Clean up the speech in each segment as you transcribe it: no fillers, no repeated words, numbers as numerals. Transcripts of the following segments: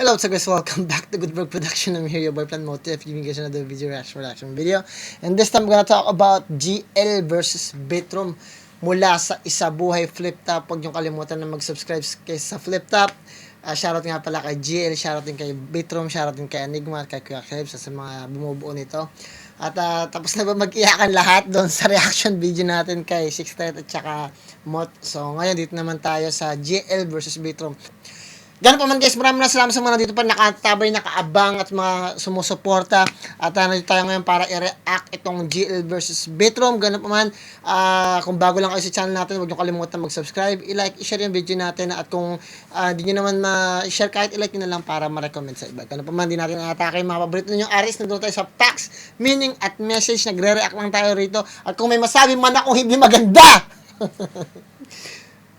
Hello, so guys, welcome back to Goodberg Production. I'm here, your boy Plan Motive, giving you guys another video reaction video. And this time, I'm gonna talk about GL versus Bitrom mula sa Isabuhay Flip Top. Huwag niyong kalimutan na mag-subscribe kay sa Flip Top. Shoutout nga pala kay GL, shoutout din kay Bitrom, shoutout din kay Enigma, kay Kuya Krebs, sa mga bumubuo nito. At tapos na ba mag-iyakan lahat doon sa reaction video natin kay Sixtet at saka Mot. So ngayon, dito naman tayo sa GL versus Bitrom. Ganun pa man guys, maraming salamat sa mga nandito pa nakatabay, nakaabang at mga sumusuporta. At nandito tayo ngayon para i-react itong GL versus Bitrom. Ganun pa man, kung bago lang kayo sa channel natin, huwag nyo kalimutan mag-subscribe, i-like, i-share yung video natin. At kung di nyo naman ma-share, kahit i-like nyo na lang para ma-recommend sa iba. Ganun pa man, di natin atake mga paborito ninyong artist. Nandito tayo sa facts, meaning at message. Nagre-react lang tayo rito. At kung may masabi man ako hindi maganda,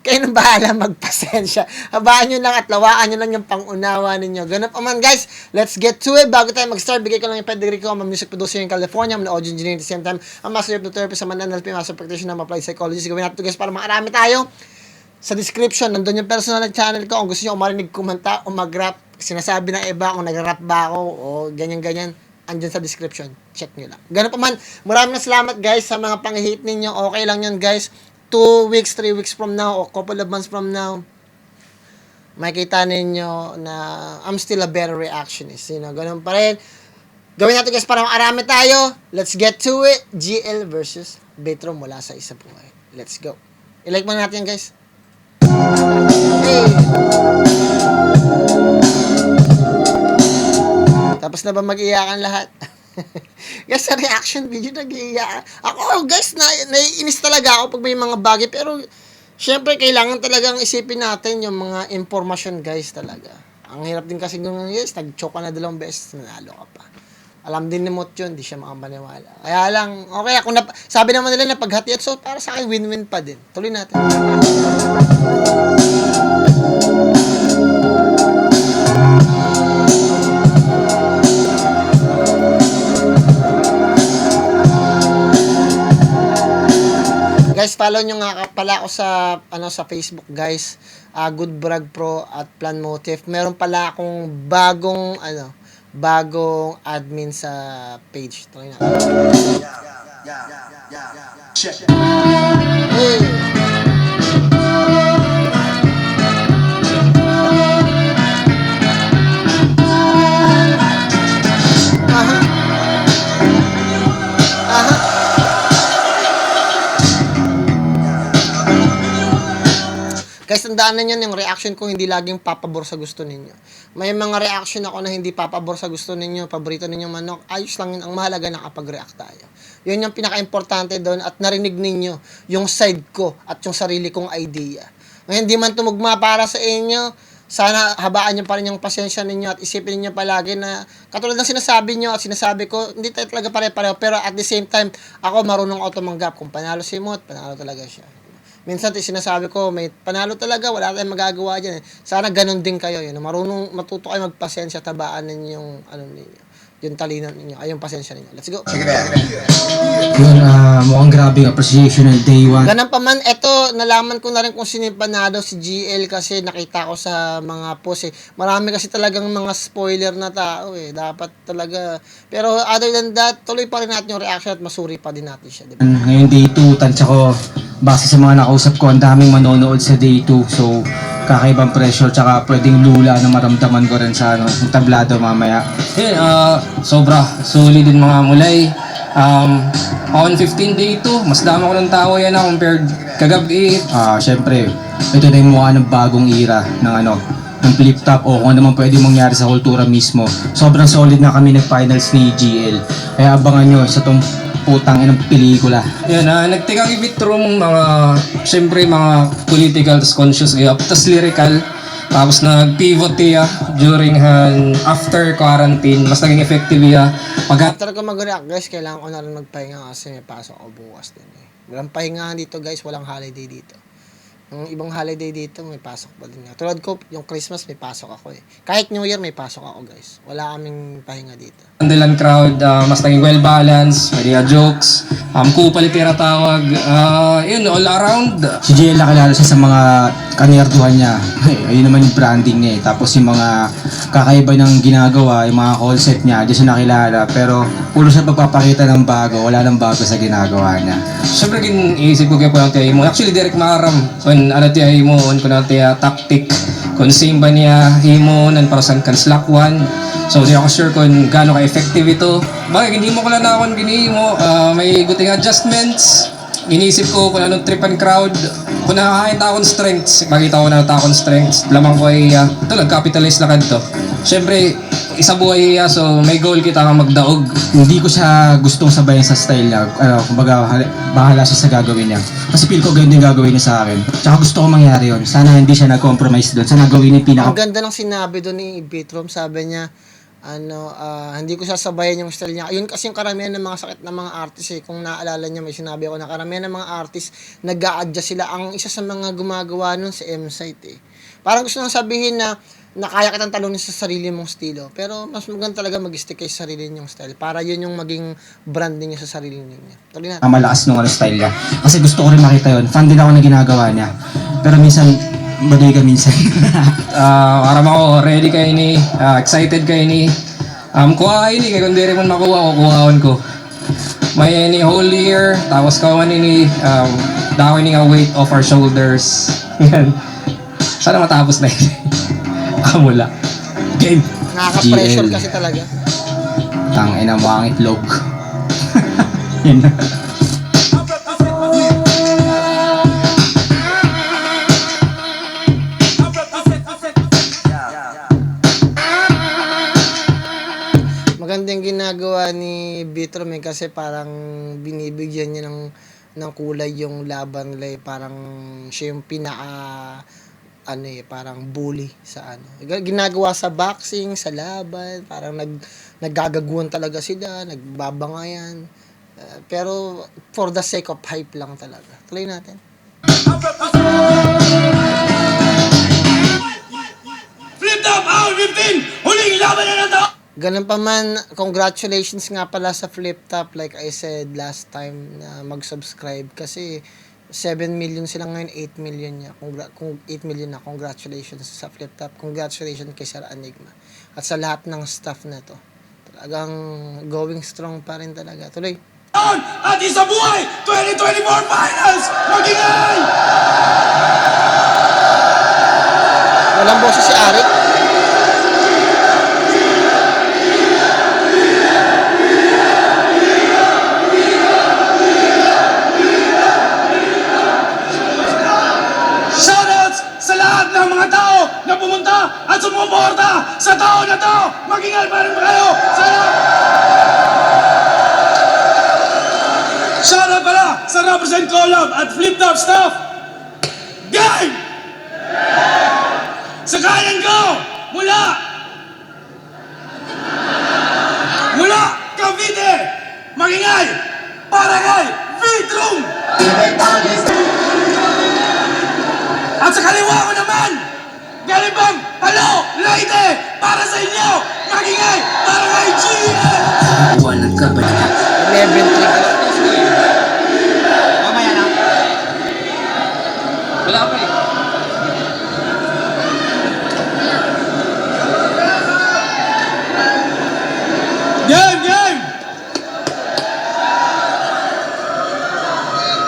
kayo nang bahala, magpasensya. Habaan nyo lang at lawaan nyo lang yung pangunawa ninyo. Ganun pa man guys, let's get to it. Bago tayo mag-start, bigay ko lang yung pedigree ko. I'm a music producer in California. I'm an audio engineer at the same time. I'm master of therapy sa Mananal, master practitioner, I'm applied psychologist. Gawin natin ito guys para makarami tayo. Sa description, nandun yung personal channel ko. Kung gusto nyo marinig, kumanta o mag-rap, sinasabi ng iba kung nag-rap ba ako o ganyan-ganyan, andyan sa description. Check nyo lang. Ganun pa man, maraming salamat guys sa mga pang-hit ninyo. Okay lang yun guys. 2 weeks, 3 weeks from now, o couple of months from now, makikita ninyo na I'm still a better reactionist. You know, ganun pa rin. Gawin natin guys para makarami tayo. Let's get to it. GL versus Bitrom mula sa Isabuhay. Let's go. I-like mo natin guys. Hey! Tapos na ba mag-iyakan lahat? Guys, sa reaction video nag-iiyak ako guys, naiinis talaga ako pag may mga bagay, pero syempre kailangan talagang isipin natin yung mga informasyon guys talaga. Ang hirap din kasi nung guys, nag-choke ka na 2 beses, nanalo ka pa. Alam din ni Mot yun, di siya makapaniwala. Kaya lang, okay, ako sabi naman nila na paghati at so para sa akin win-win pa din. Tuloy natin. Guys, follow nyo nga pala ako sa Facebook guys. Good Brag Pro at Plan Motive. Meron pala akong bagong admin sa page. Ito na. Hey. Guys, tandaan ninyo yung reaction ko hindi laging papabor sa gusto ninyo. May mga reaction ako na hindi papabor sa gusto ninyo, paborito ninyo manok. Ayos lang yun. Ang mahalaga nakapag-react tayo. Yun yung pinaka-importante doon at narinig ninyo yung side ko at yung sarili kong idea. Ngayon, hindi man tumugma para sa inyo, sana habaan nyo pa rin yung pasensya ninyo at isipin niyo palagi na katulad ng sinasabi nyo at sinasabi ko, hindi tayo talaga pare-pareho. Pero at the same time, ako marunong ako tumanggap. Kung panalo si Mot, panalo talaga siya. Minsan sinasabi ko, may panalo talaga, wala tayong magagawa dyan. Sana ganun din kayo. Yun. Marunong matuto kayo magpasensya, tabaan ninyo yung, yung talino ninyo, ay yung pasensya ninyo. Let's go. Sige na. Yun, mukhang grabe appreciation ng day 1. Ganun pa man, eto, nalaman ko na rin kung sino yung panalo si GL kasi nakita ko sa mga post eh. Marami kasi talagang mga spoiler na tao eh. Dapat talaga. Pero other than that, tuloy pa rin natin yung reaction at masuri pa din natin siya. Diba? Ngayon day 2, tansya ko, base sa mga nakausap ko, ang daming manonood sa day 2. So, kakaibang pressure, tsaka pwedeng lula na maramdaman ko rin sa yung tablado mamaya. Yun, sobra solid din mga mulay. On 15 day 2, mas dami ko ng tao yan compared kagabi. Syempre, ito na yung mukha ng bagong era ng ng flip top o kung ano man pwede mangyari sa kultura mismo. Sobrang solid na kami nag-finals ni GL. Kaya abangan nyo sa tong putang inang pelikula. Yan, nagtika kay Bitrom syempre mga political, conscious, tapos lyrical. Tapos nag-pivot niya during after quarantine. Mas naging effective niya. After ko mag-react guys, kailangan ko na rin magpahinga kasi may pasok ako bukas din eh. Walang pahinga dito guys, walang holiday dito. Yung ibang holiday dito, may pasok pa din nga. Tulad ko, yung Christmas, may pasok ako eh. Kahit New Year, may pasok ako guys. Wala kaming pahinga dito. Andalan crowd, mas naging well-balanced, may jokes, kupal tira tawag, yun, all around. Si JL nakilala siya sa mga kanerduhan niya. Ayun naman yung branding niya eh. Tapos yung mga kakaiba ng ginagawa, yung mga call set niya, di siya nakilala. Pero puro siya pagpapakita ng bago, wala nang bago sa ginagawa niya. Siyempre, iisip ko kaya po ng tiyahin mo. Actually, Derek Maram, kung ano tiyahin mo, kung ano tiya tactic, kung same ba niya, himo, nan para saan kan slack one. So, di ako sure kung gaano ka-effective ito. Bakit, hindi mo ko lang nakon, gini mo, may guting adjustments. Inisip ko kung anong trip and crowd. Kung nakakain ta akong strengths, makita ko na ta akong strengths. Lamang ko ay, ito, nag-capitalize na kanto. Siyempre, isa buhay so may goal kita kang magdaog. Hindi ko siya gustong sabayan sa style niya. Kumbaga, bahala siya sa gagawin niya. Kasi feel ko ganyan yung gagawin niya sa akin. Tsaka gusto ko mangyari yun. Sana hindi siya nag-compromise doon. Sana gawin yung Ang ganda ng sinabi doon ni Bitrom, sabi niya, hindi ko sasabayan yung style niya. Yun kasi yung karamihan ng mga sakit ng mga artist eh. Kung naalala niya, may sinabi ako na karamihan ng mga artist, nag-a-adjust sila. Ang isa sa mga gumagawa nun si M-Site eh. Parang gusto nang sabihin na kaya kitang talunin sa sarili mong estilo. Pero mas maganda talaga mag-stick kay sarili niyong style. Para yun yung maging branding niya sa sarili niya. Tuloy natin. malakas nung style niya. Kasi gusto ko rin makita yun. Fan din ako na ginagawa niya. Pero minsan, baduy ka minsan. Aram ako, ready kayo ni, excited kayo ni. Kuha ini, kaya kung di rin mo makuha ko, kuhaon ko. May any whole year, tapos kawan ni, dawin ni nga weight off our shoulders. Yan. Sana matapos na yun. Kamula. Game. Nakaka-pressure GL. kasi talaga. Tangina mo ang itlog. Yun na. Maganda yung ginagawa ni Bitrom eh, kasi parang binibigyan niya ng kulay yung laban nila eh. Parang siya yung pinaka parang bully sa ginagawa sa boxing, sa laban, parang naggagaguan talaga sila, nagbabangayan. Pero for the sake of hype lang talaga. Tuloy natin. Flip top out 15! Huling laban na to! Ganun pa man, congratulations nga pala sa Flip Top, like I said last time na mag-subscribe kasi 7 million sila ngayon, 8 million niya. Kung 8 million na, congratulations sa Flip Top. Congratulations kay Sir Enigma. At sa lahat ng staff na to. Talagang going strong pa rin talaga. Tuloy. At isa buhay! 2024 Finals! Magingay! Walang boses si Arik. Shoutouts sa lahat ng mga tao na pumunta at sumuporta sa taon na to! Magingay pa rin kayo! Sana! Shoutout pala sa Represent Collab at Flip Top staff! Game! Sa kanan ko, mula Cavite, Magingay, Barangay, Vitrum! At sa kaliwa ko naman, galing pang Palo, Leyte, para sa inyo, Magingay, Barangay GL! 11 triggers. Wala pa eh. Game!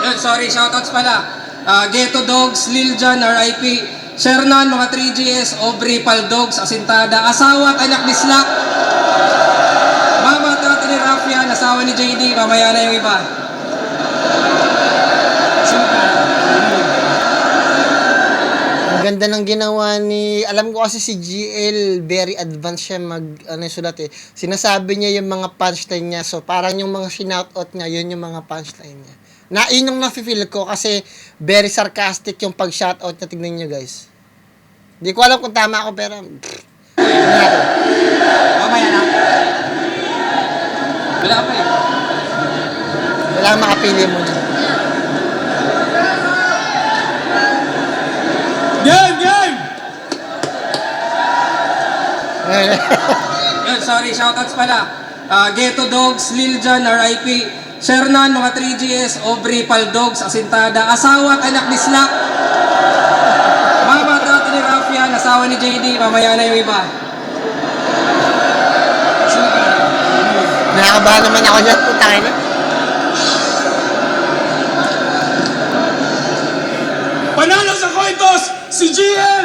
Yun, sorry, shoutouts pala. Ghetto Dogs, Liljan, RIP, Shernan, mga 3GS, Aubrey, Paldogs, Asintada, asawa at anak ni Slack. Mama at ate ni Rafian, asawa ni JD, mamaya na yung iba. Ang ganda ng ginawa ni, alam ko kasi si GL, very advanced siya sulat eh. Sinasabi niya yung mga punchline niya. So, parang yung mga shoutout niya, yun yung mga punchline niya. Yun yung nafe-feel ko kasi very sarcastic yung pag-shoutout niya. Tignan niyo guys. Hindi ko alam kung tama ako pero, Mamaya na. Wala pa eh. wala makapili mo niya. Yun, sorry, shoutouts pala. Ghetto Dogs, Lil Jon, RIP. Shernan, mga 3GS, Aubrey, Paldogs, Asintada, asawa at anak ni Slack. Mga bata ni Rafian, asawa ni JD, mamaya na yung iba. Nakakabahan naman ako dyan, putangin na. Panalo sa Cointos, si GL!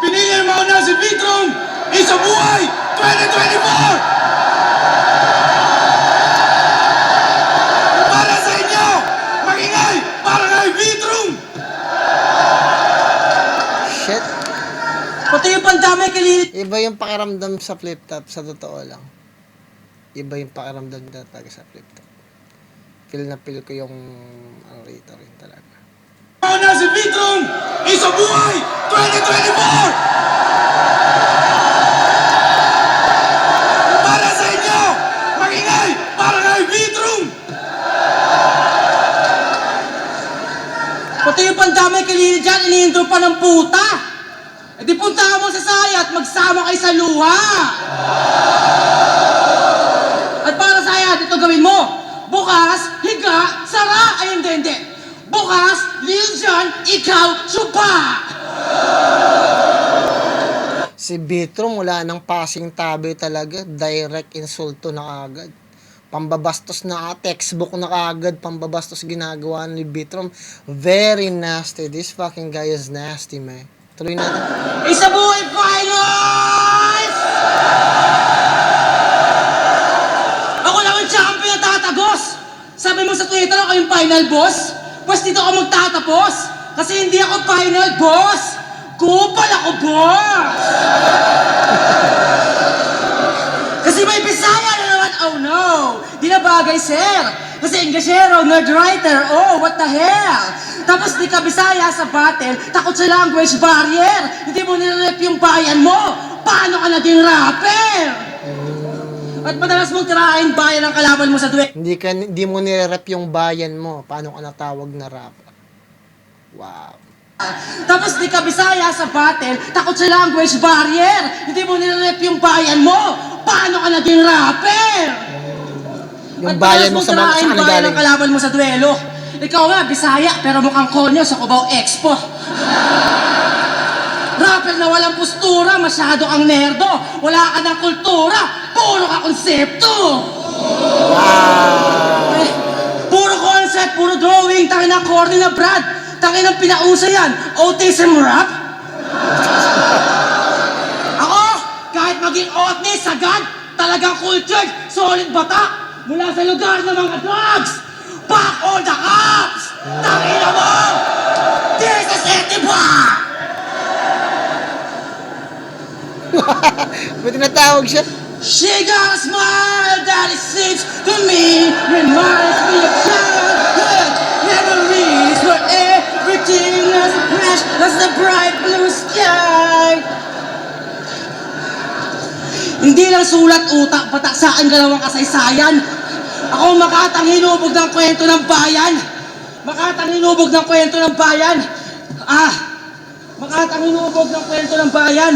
Pinili mauna si Vitrom! Isa buhay! 2024! Para sa inyo! Magingay! Para kay Vitrom! Shit. Pati yung pandamay kay Iba yung pakiramdam sa flip top, sa totoo lang. Iba yung pakiramdam talaga sa flip top. Feel na feel ko yung ano rito rin talaga. Mauna si Vitrom! Isa buhay! 2024! Para sa inyo! Magingay! Para kay Vitrom! Pati yung pandamay kay Lili dyan, iniintro pa ng puta. E di punta mo sa saya at magsama kayo sa luha. At para sa saya, ito gawin mo. Bukas, higa, sara. Ay, hindi. Bukas, Lil Jon, ikaw, supa. Si Bitrom wala nang passing tabi talaga. Direct insulto na agad. Pambabastos na textbook na agad. Pambabastos ginagawa ni Bitrom. Very nasty. This fucking guy is nasty, man. Tuloy natin. Isa buhay finals! Ako lang ang champion na tatagos. Sabi mo sa Twitter ako yung final boss. Pues dito ako magtatapos. Kasi hindi ako final boss. Kupal ako boss. Kasi may Bisaya na naman. Oh no. Di na bagay, sir. Kasi Englishero, nerd writer. Oh, what the hell? Tapos di ka Bisaya sa battle, takot sa language barrier. Hindi mo nirep yung bayan mo. Paano ka naging rapper? At madalas mong tirahin bayan ang kalaban mo sa duwe. Hindi mo nire-rep yung bayan mo. Paano ka natawag na rapper? Wow. Tapos di ka Bisaya sa battle, takot sa language barrier. Hindi mo nirep yung bayan mo. Paano ka naging rapper? Yung At bayan mo madalas mong sa tirahin saan bayan galing? ang kalaban mo sa duelo. Ikaw nga, Bisaya, pero mukhang konyo sa Cubao Expo. Rapper na walang postura, masyado ang nerdo. Wala ka ng kultura, puro ka konsepto. Eh, puro concept, puro drawing, tangin ng corny na Brad. Tangin ng pinausa yan, autism rap. Ako, kahit maging otni, sagad, talagang cultured, solid bata. Mula sa lugar ng mga drugs. Back all the cops! Tangin na mo! This is Etiba! Ba't tinatawag siya? She got a smile that it seems to me reminds me of childhood memories where everything was a flash as the bright blue sky. Hindi lang sulat utak, pataksaan galawang kasaysayan. Ako makatang hinubog ng kwento ng bayan. Makatang hinubog ng kwento ng bayan. Makatang hinubog ng kwento ng bayan.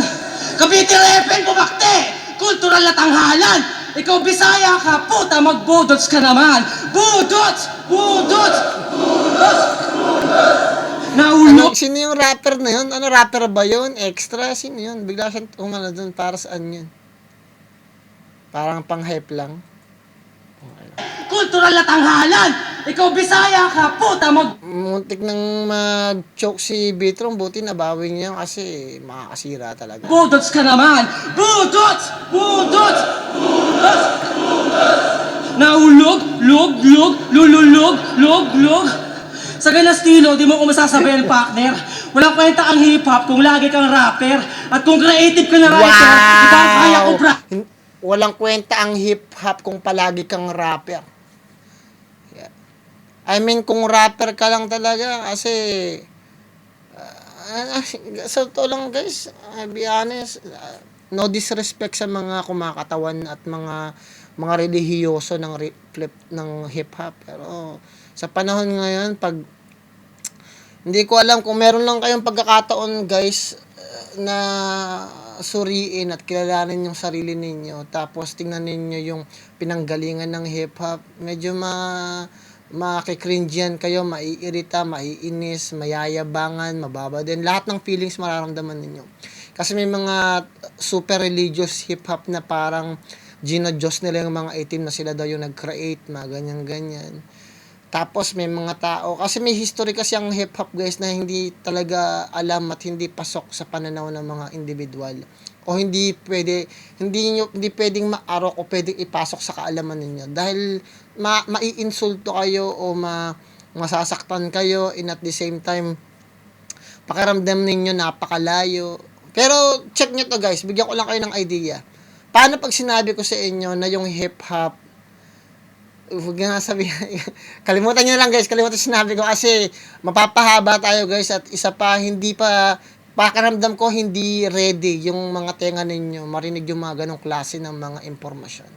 Cavite Repen, bumakte! Kultural na tanghalan! Ikaw Bisaya ka, puta, magbudots ka naman! Budots! Budots! Budots! Naulog! Sino yung rapper na yun? Ano, rapper ba yun? Extra? Sino yun? Bigla siyang umano dun. Para saan yun? Parang pang-hype lang. Kultural na tanghalan! Ikaw Bisaya ka, puta, Muntik nang mag-choke si Bitrom. Buti nabawi niya kasi makakasira talaga. budots ka naman! Budots! Budots! Budots! Naulog, log, log. Sa ganang estilo, di mo ko masasabihin, partner. Walang kwenta ang hip-hop kung lagi kang rapper. At kung creative ka na writer, ikaw kaya ko Walang kwenta ang hip-hop kung palagi kang rapper. Yeah. I mean, kung rapper ka lang talaga, kasi sa totoo lang guys, I'll be honest, no disrespect sa mga kumakatawan at mga relihiyoso ng flip ng hip hop, pero sa panahon ngayon, pag hindi ko alam kung meron lang kayong pagkakataon guys, na suriin at kilalanin yung sarili ninyo, tapos tingnan ninyo yung pinanggalingan ng hip-hop, medyo makikringe yan kayo, maiirita, maiinis, mayayabangan, mababa din. Lahat ng feelings mararamdaman ninyo. Kasi may mga super religious hip-hop na parang Diyos nila yung mga itim na sila daw yung nag-create, mga ganyan-ganyan. Tapos may mga tao, kasi may history kasi ang hip-hop guys na hindi talaga alam at hindi pasok sa pananaw ng mga individual. O hindi pwedeng maarok o pwedeng ipasok sa kaalaman ninyo. Dahil maiinsulto kayo o masasaktan kayo, and at the same time, pakiramdam ninyo napakalayo. Pero check nyo to guys, bigyan ko lang kayo ng idea. Paano pag sinabi ko sa inyo na yung hip-hop, huwag nga sabihin, kalimutan nyo lang guys, kalimutan sinabi ko kasi mapapahaba tayo guys, at isa pa, pakiramdam ko hindi ready yung mga tenga ninyo marinig yung mga ganong klase ng mga impormasyon.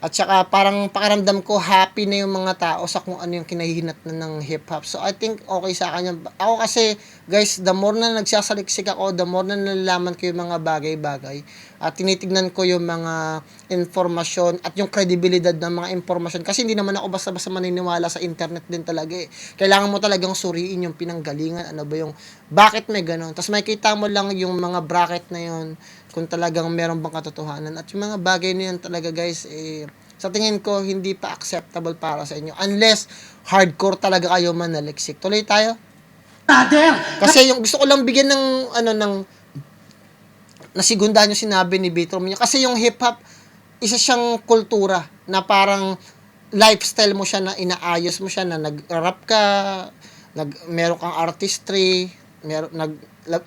At saka parang pakiramdam ko happy na yung mga tao sa kung ano yung kinahihinat na ng hip-hop. So I think okay sa akin yan. Ako kasi guys, the more na nagsasaliksik ako, the more na nalalaman ko yung mga bagay-bagay at tinitignan ko yung mga informasyon at yung kredibilidad ng mga informasyon. Kasi hindi naman ako basta-basta maniniwala sa internet din talaga eh. Kailangan mo talagang suriin yung pinanggalingan, ano ba yung, bakit may ganon. Tapos makikita mo lang yung mga bracket na yun, kung talagang meron bang katotohanan. At yung mga bagay na yun talaga guys, sa tingin ko, hindi pa acceptable para sa inyo. Unless, hardcore talaga kayo manaliksik. Tuloy tayo. Brother! Kasi yung gusto ko lang bigyan ng nasigunda nyo sinabi ni Bitrom niya. Kasi yung hip-hop, isa siyang kultura na parang lifestyle mo siya, na inaayos mo siya, na nag-rap ka, meron kang artistry,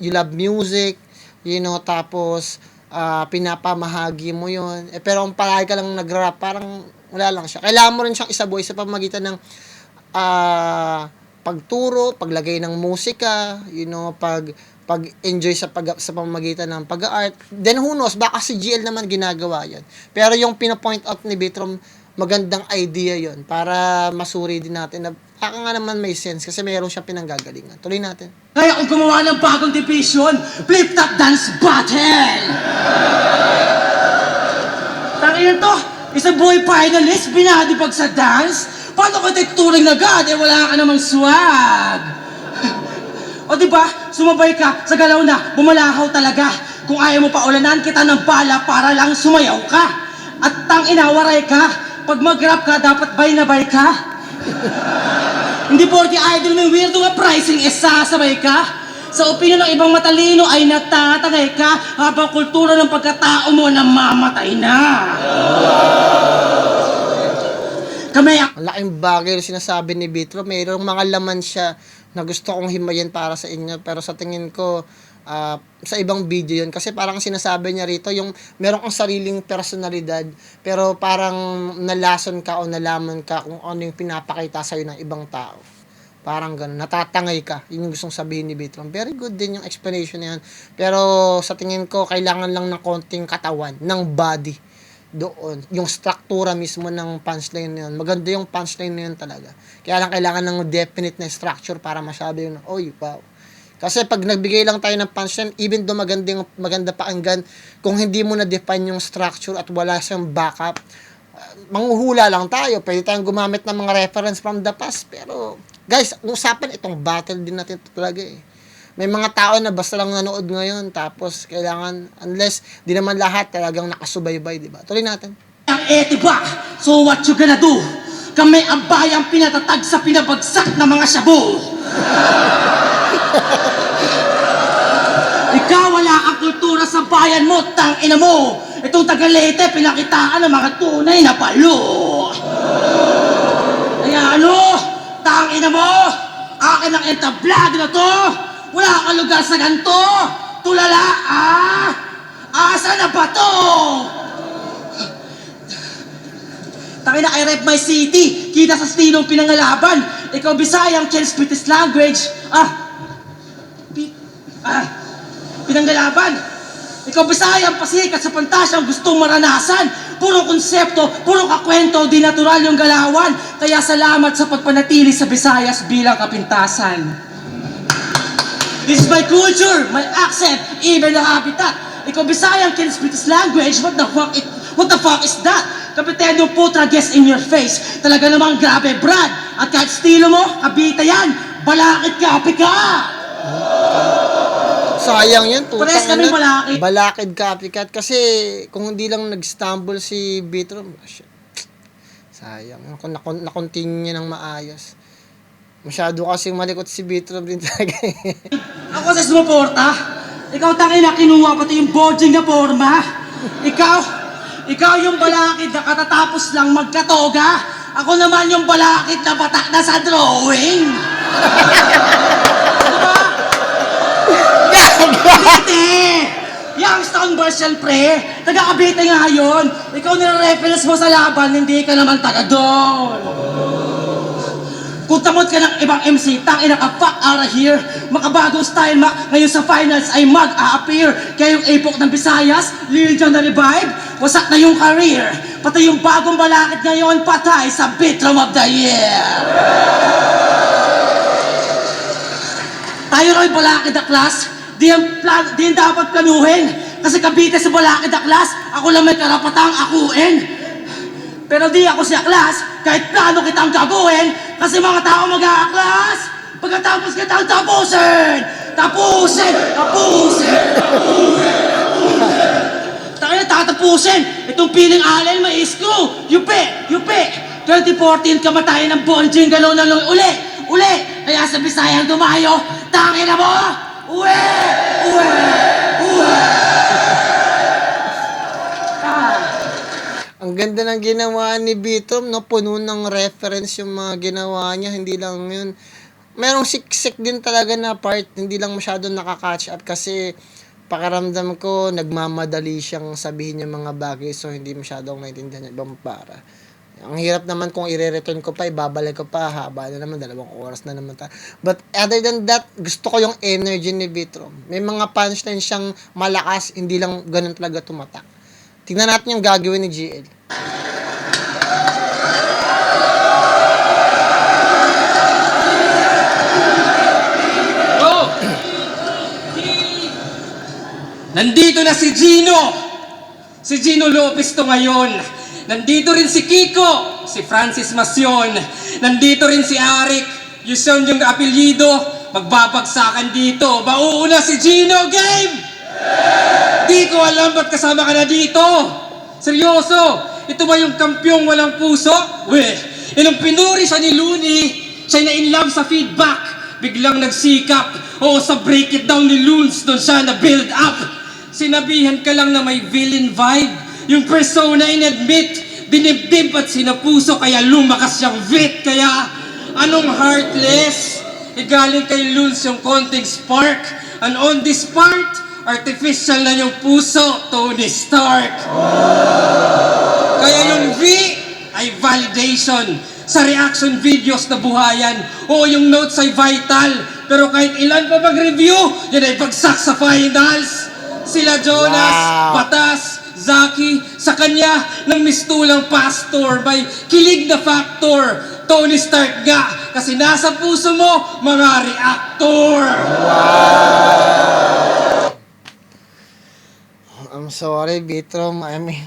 you love music, you know, tapos pinapamahagi mo yun. Pero kung palagi ka lang nag-rap, parang wala lang siya. Kailangan mo rin siyang isabuhay sa pamamagitan ng pagturo, paglagay ng musika, you know, pag-enjoy sa pamamagitan ng pag-art. Then who knows, baka si GL naman ginagawa yun. Pero yung pinapoint out ni Bitrom, magandang idea yun para masuri din natin na baka nga naman may sense kasi mayroon siyang pinanggagalingan. Tuloy natin. Kaya kung gumawa ng bagong division, Flip Top Dance Battle! Tangina to, isang boy finalist, binadipag sa dance? Paano ka tekturing na agad? Wala ka namang swag! O diba, sumabay ka sa galaw na, bumalakaw talaga. Kung ayaw mo pa ulanan kita ng bala para lang sumayaw ka. At inawaray ka, pag mag-rap ka, dapat bay na bay ka. Hindi porke idol may weirdo nga pricing, sasabay ka. Sa opinion ng ibang matalino ay natatagay ka habang kultura ng pagkatao mo namamatay na. Kami Ang laking bagay yung sinasabi ni Bitro. Mayroong mga laman siya na gusto kong himayin para sa inyo. Pero sa tingin ko, sa ibang video yun. Kasi parang sinasabi niya rito, yung meron kang sariling personalidad, pero parang nalason ka o nalaman ka kung ano yung pinapakita sa'yo ng ibang tao. Parang gano'n. Natatangay ka. Yun yung gustong sabihin ni Bitrom. Very good din yung explanation na yan. Pero sa tingin ko, kailangan lang ng konting katawan, ng body doon. Yung struktura mismo ng punchline na yun. Maganda yung punchline na yun talaga. Kaya lang kailangan ng definite na structure para masabi yun, oy, wow. Kasi pag nagbigay lang tayo ng punchline, even though maganda pakinggan, kung hindi mo na-define yung structure at wala siyang backup, manghuhula lang tayo. Pwede tayong gumamit ng mga reference from the past. Pero, guys, usapan itong battle din natin talaga eh. May mga tao na basta lang nanood ngayon, tapos kailangan, unless di naman lahat talagang nakasubaybay, di ba? Tuloy natin. ang diba? So what you gonna do? Kami ang bayang pinatatag sa pinabagsak ng mga shabu. Ikaw wala ang kultura sa bayan mo, tangina mo. Itong Tagalete, pinakitaan ng mga tunay na palo. Kaya ano, tangina mo, akin ang entablado na to. Wala kang lugar sa ganito. Tulala, asa na ba to? Tangina, I rep my city. Kita sa stilong pinangalaban. Ikaw Bisayang, Chen spit his language. Pinanggalaban. Ikaw Bisayang, pasikat sa pantasyang gustong maranasan. Puro konsepto, puro kakwento, di natural yung galawan. Kaya salamat sa pagpanatili sa Visayas bilang kapintasan. This is my culture, my accent, even the habitat. Ikaw Bisayan can speak this language, what the fuck is that? Kapiteno putra, guess in your face. Talaga namang grabe, Brad. At kahit estilo mo, kabita yan. Balakid kape ka! Sayang yun, Parehas kami balakid. Balakid copycat. Kasi kung hindi lang nag-stumble si Bitrom, shit. Sayang. Kung na-continue niya ng maayos. Masyado kasing malikot si Bitrom din talaga. Ako sa sumuporta. Ikaw tangina, kinuha pati yung bodging na forma. Ikaw yung balakid na katatapos lang magkatoga. Ako naman yung balakid na batak na sa drawing. Diba? Cavite! Youngstown version pre. Taga Cavite nga yun. Ikaw nire-reference mo sa laban, hindi ka naman taga doon. Kung tamot ka ng ibang MC, tangina ka, fuck out of here. Makabagong style, ngayon sa finals ay mag-a-appear. Kaya yung epok ng Visayas, Lil Jon na revive, wasak na yung career. Pati yung bagong balakid ngayon, patay sa Bitrom of the Year. Tayo rin balakid na class, di yan dapat planuhin. Kasi Cavite sa balakid na class, ako lang may karapatang akuin. Pero di ako si Aklas, kahit plano kitang gagawin, kasi mga tao mag-a-aklas, pagkatapos kitang tapusin! Tayo tatapusin! Itong piling allen may screw! Yupi! 2014 kamatayan ng bonjing galaw na uli! Kaya sa Bisayang dumayo, tangin na mo! Uwe! Ang ganda ng ginawa ni Bitrom, no? Puno ng reference yung mga ginawa niya. Hindi lang yun. Merong siksik din talaga na part. Hindi lang masyado nakaka-catch up kasi pakiramdam ko nagmamadali siyang sabihin yung mga bagay so hindi masyadong naiintindihan niya ibang para. Ang hirap naman kung i-return ko pa, ibabalik ko pa, haba na naman, 2 oras na naman tayo. But other than that, gusto ko yung energy ni Bitrom. May mga punchline siyang malakas, hindi lang ganun talaga tumatak. Tingnan natin yung gagawin ni GL. Oh! Nandito na si Gino! Si Gino Lopez to ngayon. Nandito rin si Kiko, si Francis Masyon. Nandito rin si Arik, Yuson yung apelyido. Magbabagsakan dito. Mauuna si Gino, game! Di ko alam ba't kasama ka na dito. Seryoso, ito ba yung kampyong walang puso? Weh, nung pinuri siya ni Looney, siya na in love sa feedback. Biglang nagsikap. Oo, sa break it down ni Loons, doon siya na build up. Sinabihan ka lang na may villain vibe. Yung persona in-admit, dinibdib at sinapuso, kaya lumakas siyang vit. Kaya, anong heartless? Igaling kay Loons yung konting spark. And on this part, artificial na yung puso, Tony Stark. Kaya yung V ay validation. Sa reaction videos na buhayan. O yung notes ay vital. Pero kahit ilan pa mag-review, yan ay bagsak sa finals. Sila Jonas, Batas, Zaki, sa kanya ng mistulang pastor. May kilig na factor. Tony Stark nga. Kasi nasa puso mo, mga reactor. I'm sorry, Bitrom. I mean,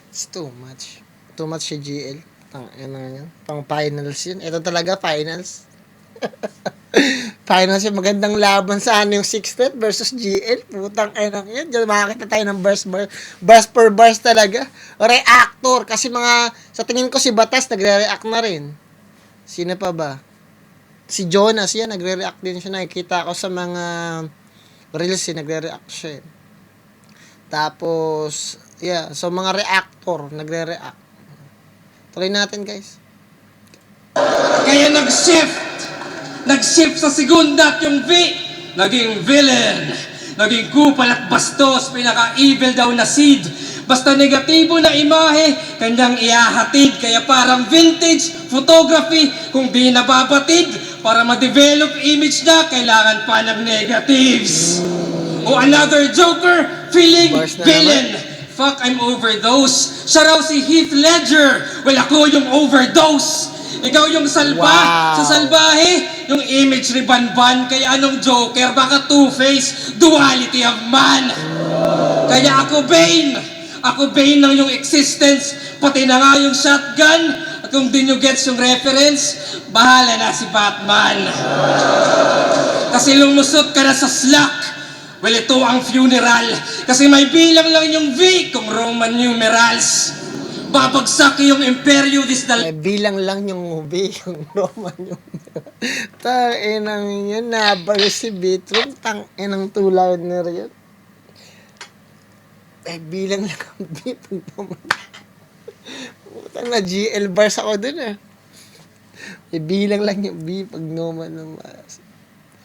it's too much. Too much si GL. Pang finals yun. Ito talaga, finals. Finals yung magandang laban sa yung 6-net versus GL. Putang enang yan. Diyan makakita tayo ng bars per bars talaga. Reactor. Kasi sa tingin ko si Batas nagre-react na rin. Sino pa ba? Si Jonas yan, nagre-react din siya. Nakikita ko sa mga reels nagre-react siya. Tapos, yeah. So, mga reactor, nagre-react. Tuloy natin, guys. Kaya nag-shift sa segunda at yung V, naging villain, naging kupal at bastos, pinaka-evil daw na seed. Basta negatibo na imahe, kanyang ihahatid. Kaya parang vintage photography, kung di nababatid, para ma-develop image na, kailangan pa ng negatives. O another joker, feeling villain. Fuck, I'm overdose. Siya raw si Heath Ledger. Well, ako yung overdose. Ikaw yung salba Wow. sa salbahe, yung imagery banban, kaya anong Joker, baka Two-Face, duality of man. Kaya ako Bane ng yung existence, pati na nga yung shotgun, at kung di nyo gets yung reference, bahala na si Batman. Kasi lumusot ka na sa slack. Well, ito ang funeral. Kasi may bilang lang yung V kung Roman numerals. Babagsak yung imperyo this the Bilang lang yung movie, yung Roman yung tang-inang yun, nabalo si Bitron, tang-inang tulad na rin. Bilang lang ang Bitron naman. Putang na, GL bars ako dun bilang lang yung B pag Roman numerals.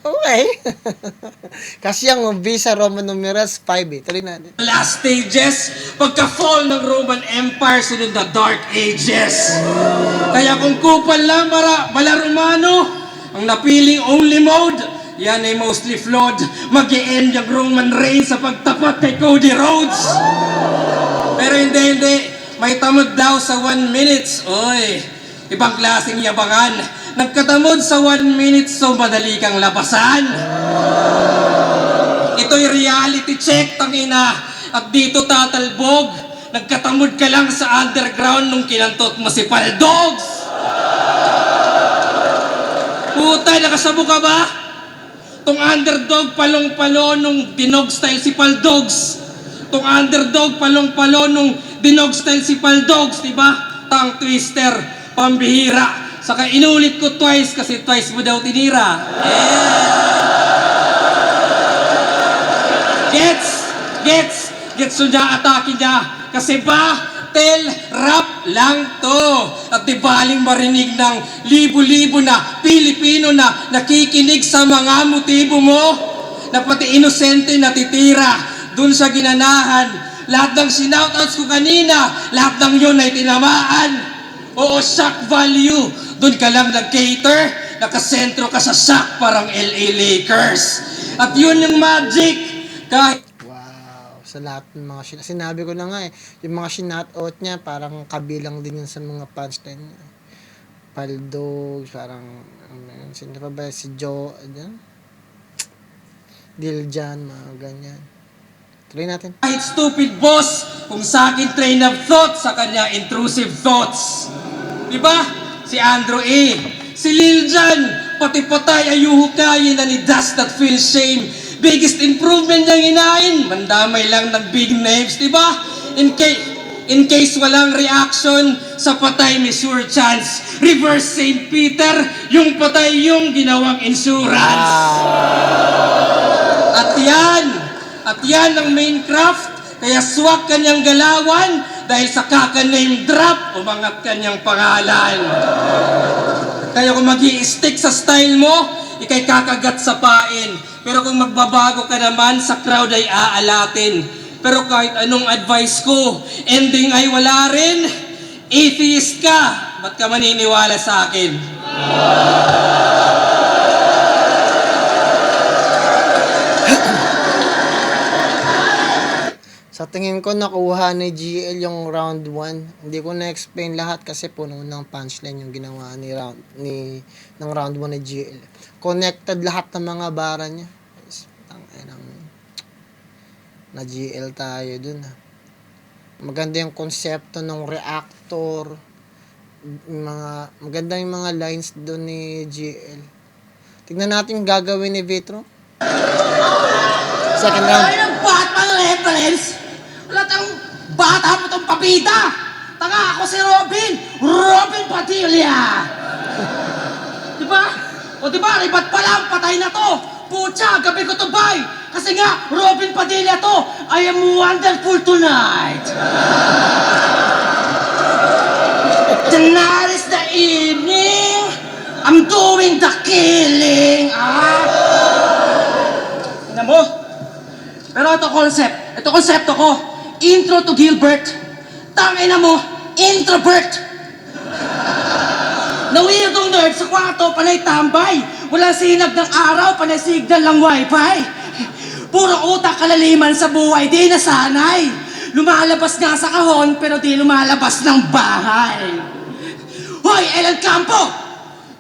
Okay. Kasi yung V sa Roman numerals, 5 Tuloy natin. last stages, pagka-fall ng Roman Empire, sunod na Dark Ages. Kaya kung kupal lang bala Romano, ang napiling only mode, yan ay mostly flawed. Mag-i-end yung Roman reign sa pagtapat kay Cody Rhodes. Pero hindi. May tamad daw sa 1 minute. Oy, ibang klaseng yabangan. Nagkatamod sa 1 minute, so madali kang labasan. Ito'y reality check, tangina. At dito tatalbog. Nagkatamod ka lang sa underground nung kinantot mo si Paldogs. Puta, nakasabo ka ba? Tong underdog palong-palo nung dinog style si Paldogs. Tong underdog palong-palo nung dinog style si Paldogs, diba? Tongue twister, pambihira. Saka inulit ko twice kasi twice mo daw tinira. Gets so niya, atake niya. Kasi rap lang to. At di baling marinig ng libo-libo na Pilipino na nakikinig sa mga motibo mo. Na pati inosente natitira dun sa ginanahan. Lahat ng sinoutouts ko kanina, lahat ng yun ay tinamaan. Oo, shock value. Doon ka lang nag-cater, nakasentro ka sa shock parang LA Lakers. At yun yung magic. Kahit Wow. Sa lahat ng mga sinabi ko na nga yung mga shinout niya, parang kabilang din yun sa mga punchline niya. Paldo, parang, sino pa ba? Si Joe, Diljan, mga ganyan. Tuloy natin. kahit stupid boss, kung sa akin train of thought, sa kanya intrusive thoughts. Diba? Si Andrew A. Si Lil Jon, pati patay ayuhukayin na ni Does Not Feel Shame. Biggest improvement niyang inain, mandamay lang ng big names, diba? In case walang reaction, sa patay may sure chance. Reverse St. Peter, yung patay yung ginawang insurance. At yan ang main craft, kaya swak kanyang galawan, dahil sa kaka-name drop, umangat kanyang pangalan. Kaya kung mag-i-stick sa style mo, ikay kakagat sa pain. Pero kung magbabago ka naman, sa crowd ay aalatin. Pero kahit anong advice ko, ending ay wala rin. Atheist ka, ba't ka maniniwala sa akin? Sa tingin ko, nakuha ni GL yung round 1. Hindi ko na-explain lahat kasi puno ng punchline yung ginawa ng round 1 ni GL. Connected lahat ng mga bara niya. Na GL tayo dun. Maganda yung konsepto ng reactor. Maganda yung mga lines dun ni GL. Tignan natin yung gagawin ni Vitro. Second round. Ay, ng Batman reference! Wala tang bata mo tong papita! Taka, ako si Robin Padilla! Diba? O diba, ribat pa lang, patay na to! Pucha, gabi ko to bay! Kasi nga, Robin Padilla to! I am wonderful tonight! Tonight is the evening! I'm doing the killing! Tingnan mo? Pero ito konsepto ko, intro to Gilbert, tangina mo, introvert. Na weirdong nerd sa kwarto, panay tambay, walang sinag ng araw, panay signal ng wifi. Puro utak kalaliman sa buhay, di nasanay. Lumalabas nga sa kahon, pero di lumalabas ng bahay. Hoy, Ellen Campo!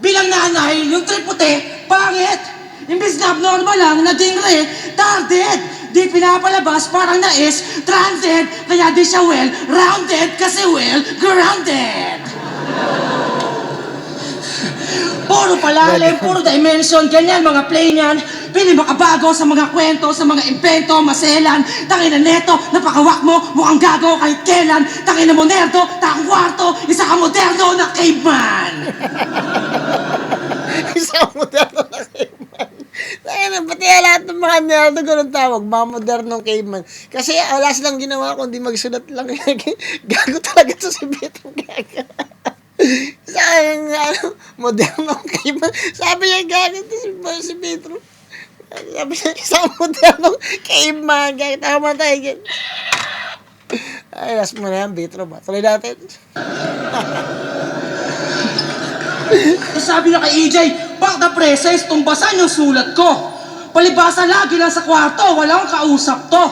Bilang nanay, yung trip puti, pangit! Imbis na abnormal lang, naging retarded! Di pinapalabas, parang nais, stranded, kaya di siya well-rounded kasi well-grounded! Puro palalim, puro dimension, ganyan mga play niyan. Pili makabago sa mga kwento, sa mga impento, maselan. Tangina neto, napakawak mo, mukhang gago kahit kailan. Tangina mo nerdo, takang kwarto, isa ka moderno na caveman. Isang moderno na caveman. Kaya pati lahat ng mga nerdo ganun tawag, mga modernong caveman. Kasi wala silang ginawa kundi magsulat lang. Gago talaga to si Betong gaga. Modernong caveman. Sabi niya gago to si Betong. Sabi niya isang modernong caveman. Gago, tama tayo dyan. Ay, last mo na yan, Betong ba? Tuloy natin. Sabi na kay EJ, back the presses, tumbasan yung sulat ko. Palibasa lagi lang sa kwarto, walang kausap to.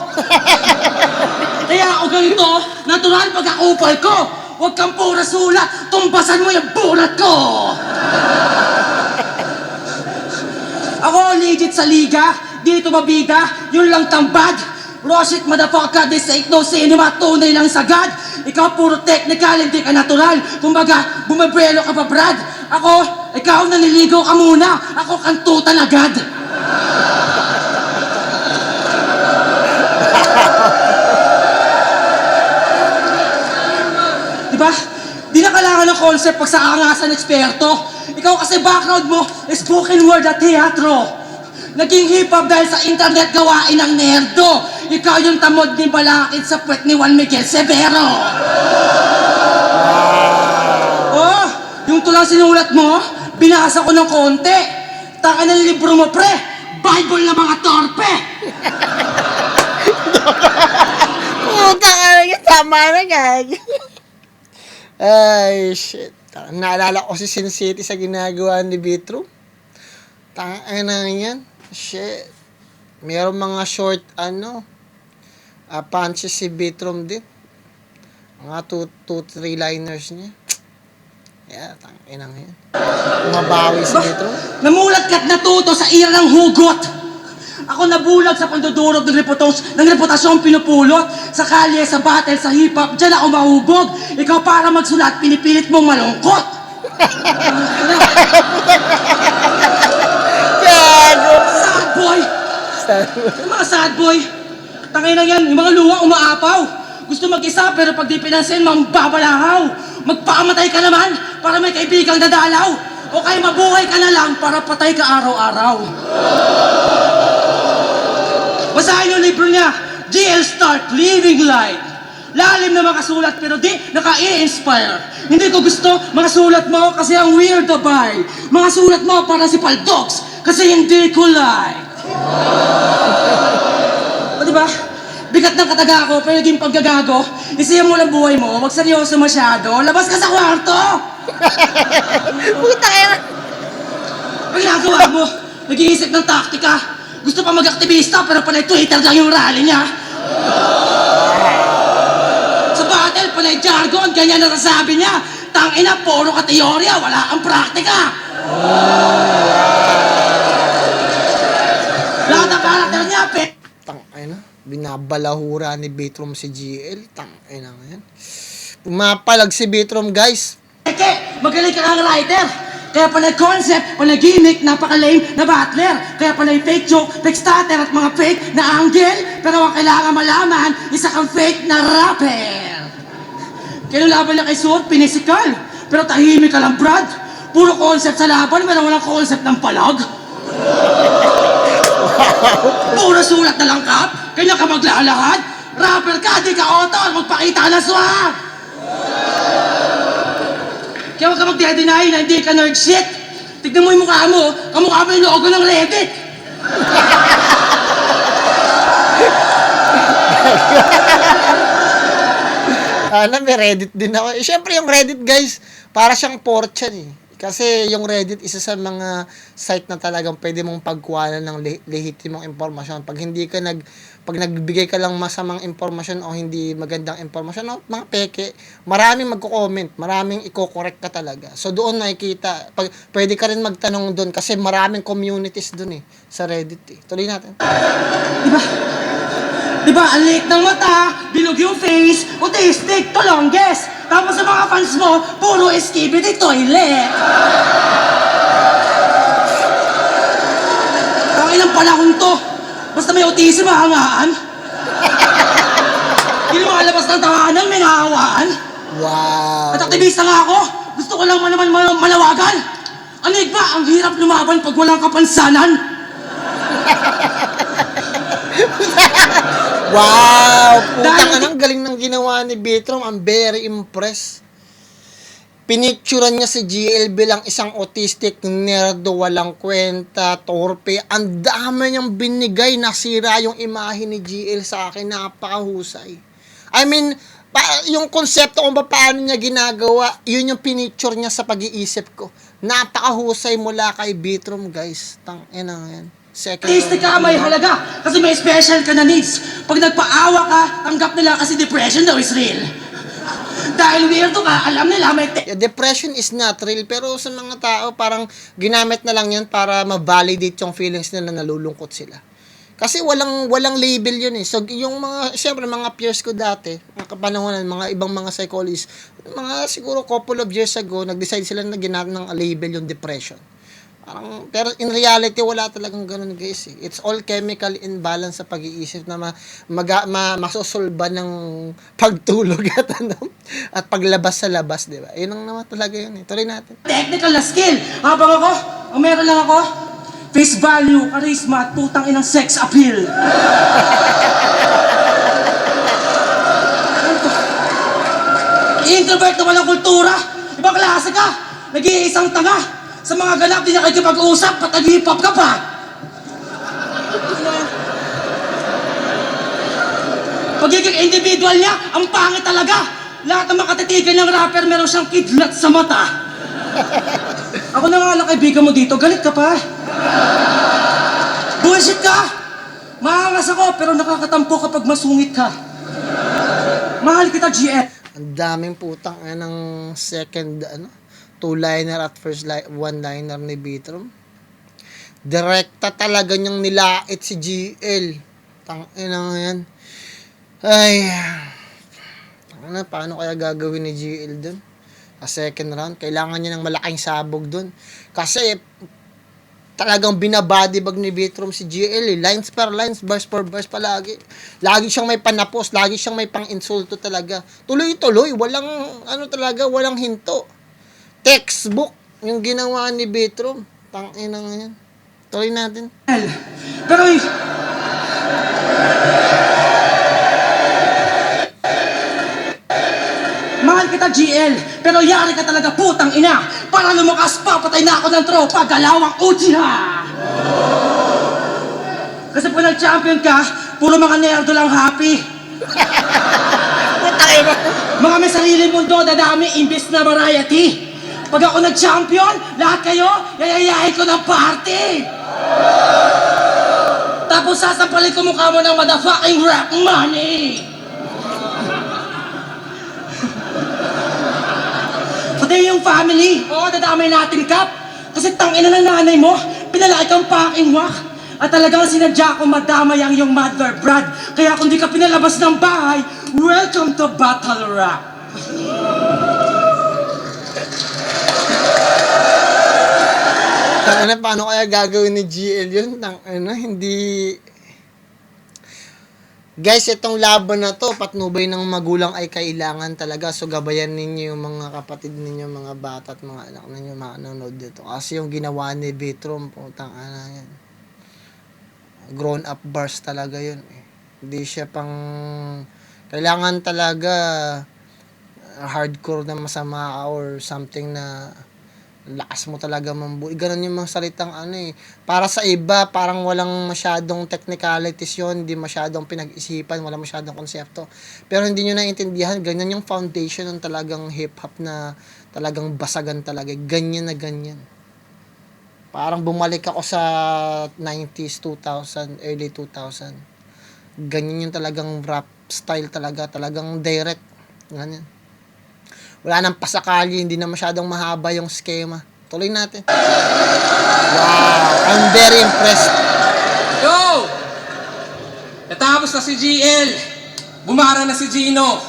Kaya ako ganito, natural pagkakupal ko. Huwag kang pura sulat, tumbasan mo yung bulat ko. Ako legit sa liga, dito mabida, yun lang tambad. Roshit motherfucker, this ain't no cinema, tunay lang sagad. Ikaw puro technical, hindi ka natural. Kumbaga, bumabelo ka pa Brad. Ako, ikaw naniligo ka muna. Ako kantutan agad. Diba? Di na kailangan ng concept pag sa angasan eksperto. Ikaw kasi background mo, spoken word at teatro. Naging hip-hop dahil sa internet gawain ng nerdo. Ikaw yung tamod ni Balakid sa puwet ni Juan Miguel Severo. Oh, yung tulang sinulat mo, binasa ko ng konti. Taka ng libro mo, pre. Bible na mga torpe. Puta ka na, tama na gag. Ay, shit. Naalala ko si Sin City sa ginagawa ni Betro. Tanga na yan. Shit. Mayroong mga short, punches si Betrom din. Mga 2-3 liners niya. Yeah, tangina nga yan. Umabawi si Betrom. Namulat ka't natuto sa ira ng hugot. Ako nabulag sa pandudurog ng reputasyong pinupulot. Sa kalye, sa battle, sa hip-hop, dyan ako mahubog. Ikaw para magsulat, pinipilit mong malungkot. Sad boy! Yung mga sad boy, tangay na yan, yung mga luha umaapaw. Gusto mag-isa pero pag di pinansin, mambabalahaw. Magpakamatay ka naman para may kaibigang dadalaw. O kaya mabuhay ka na lang para patay ka araw-araw. Basahin yung libro niya, GL Start Living Light. Lalim na mga sulat pero di naka-i-inspire. Hindi ko gusto mga sulat mo kasi ang weird abay. Mga sulat mo para si Paldox kasi hindi ko like. O diba? Bigat ng kataga ko pero naging paggagago. Isiyan mo lang buhay mo, wag seryoso masyado. Labas ka sa kwarto! Puta ka na. Ang ginagawa mo, nag-iisip ng taktika. Gusto pa mag-aktivista pero panay Twitter lang yung rally niya. Sa battle, panay jargon, ganyan na nasabi niya. Tangina, puro ka teorya, wala kang praktika. Lahat ng karakter niya, Tangina, binabalahura ni Betrom si GL. Tangina nga yan. Pumapalag si Betrom, guys. Magaling ka ng writer. Kaya panay concept, panay gimmick, napaka-lame na battler. Kaya panay fake joke, fake starter at mga fake na angle. Pero ang kailangan malaman, isa kang fake na rapper. Kinulaban na kay Sur, pinisikal. Pero tahimik ka lang, Brad. Puro concept sa laban, pero walang concept ng palag. Puro sulat na lang kap, kanya ka maglalakad. Rapper ka, di ka author, magpakita ka na swag. Kaya huwag ka magde-deny na hindi ka nerd shit. Tignan mo yung mukha mo, kamukha mo yung logo ng Reddit. May Reddit din ako. Siyempre yung Reddit, guys, para siyang 4chan eh. Kasi yung Reddit, isa sa mga site na talagang pwede mong pagkuhanan ng lehitimong impormasyon. Pag nagbigay ka lang masamang impormasyon o hindi magandang impormasyon, o mga peke, maraming magko-comment, maraming iko-correct ka talaga. So doon nakikita, pwede ka rin magtanong doon kasi maraming communities doon sa Reddit Tuloy natin. Diba, ang liit ng mata, bilog yung face, autistic, to longest. Tapos sa mga fans mo, puro skibidi toilet. Tangin ang panahon to. Basta may autism, mahangaan. Hindi lumalabas ng tahanan, may nahawaan. Wow! At aktivista nga ako, gusto ko lang naman malawagan. Anig ba, ang hirap lumaban pag walang kapansanan? Wow! Putang anang galing ng ginawa ni Bitrom. I'm very impressed. Pinicturan niya si GL bilang isang autistic, nerdo, walang kwenta, torpe. Ang dami niyang binigay, nasira yung imahe ni GL sa akin. Napakahusay. I mean, yung konsepto kung paano niya ginagawa, yun yung pinicture niya sa pag-iisip ko. Napakahusay mula kay Bitrom, guys. Tangina yan. Autistic ka, may halaga. Kasi may special ka na needs. Pag nagpaawa ka, tanggap nila kasi depression daw is real. Dahil weirdo ka, alam nila may Depression is not real, pero sa mga tao, parang ginamit na lang yan para ma-validate yung feelings nila na nalulungkot sila. Kasi walang label yun So, yung siyempre, mga peers ko dati, mga kapanahonan, mga ibang mga psychologists, mga siguro couple of years ago, nag-decide sila na ginamit ng label yung depression. Pero in reality, wala talagang ganun, guys. It's all chemical imbalance sa pag-iisip na masosolba ng pagtulog at paglabas sa labas, di ba? Yun ang naman talaga yun. Tuloy natin. technical na skill. Habang ako, ang meron lang ako, face value, charisma, at putang inang sex appeal. Introvert na walang kultura. Ibang klase ka. Nag-iisang tanga. Sa mga ganap, di nakikipag-usap, patag-hip-hop ka pa. Pagiging individual niya, ang pangit talaga. Lahat ng makatitigan ng rapper, meron siyang kidlat sa mata. Ako na nga lang kaibigan mo dito, galit ka pa. Bullshit ka! Maangas ako, pero nakakatampo kapag masungit ka. Mahal kita, GF. Ang daming putang ng second, two-liner at first one-liner ni Bitrom. Direkta talaga niyang nilait si GL. Tangina nga yan. Ay, paano kaya gagawin ni GL dun? Sa second round, kailangan niya ng malaking sabog dun. Kasi, talagang binabadibag ni Bitrom si GL. Lines per lines, verse per verse palagi. Lagi siyang may panapos, lagi siyang may pang-insulto talaga. Tuloy-tuloy, walang hinto. Textbook yung ginawa ni Bitrom. Tangina nga yan. Tuloy natin. Pero mahal kita, GL, pero yari ka talaga, putang ina. Para lumakas, papatay na ako ng tropa, galawang Uchiha. Kasi pag nag-champion ka, puro mga nerdo lang happy. Mga may sarili mundo, dadami, imbis na variety. Pag ako nag-champion, lahat kayo, yayayahin ko ng party! Tapos sasampalin ko mukha mo ng motherfucking rap money! Pati yung family, dadamay natin, Kap. Kasi tangina ng nanay mo, pinalaki kang fucking wak. At talagang sinadya ko madamay ang iyong mother, Brad. Kaya kung di ka pinalabas ng bahay, welcome to Battle Rap! Paano kaya gagawin ni GL yun? Hindi... Guys, itong laban na to, patnubay ng magulang ay kailangan talaga. So, gabayan ninyo yung mga kapatid ninyo, mga bata at mga anak ninyo manonood dito. Kasi yung ginawa ni Bitrom, putang yan. Grown up bars talaga yun. Hindi siya pang... Kailangan talaga hardcore na masama or something na Lakas mo talaga mambuhay. Ganun yung mga salitang ano eh. Para sa iba, parang walang masyadong technicalities yun, hindi masyadong pinag-isipan, walang masyadong konsepto. Pero hindi nyo naiintindihan, ganyan yung foundation ng talagang hip-hop na talagang basagan talaga. Ganyan na ganyan. Parang bumalik ako sa 90s, 2000, early 2000. Ganyan yung talagang rap style talaga. Talagang direct. Ganyan. Wala nang pasakali, hindi na masyadong mahaba yung schema. Tuloy natin. Wow, I'm very impressed. Yo! Natapos na si GL. Bumara na si Gino.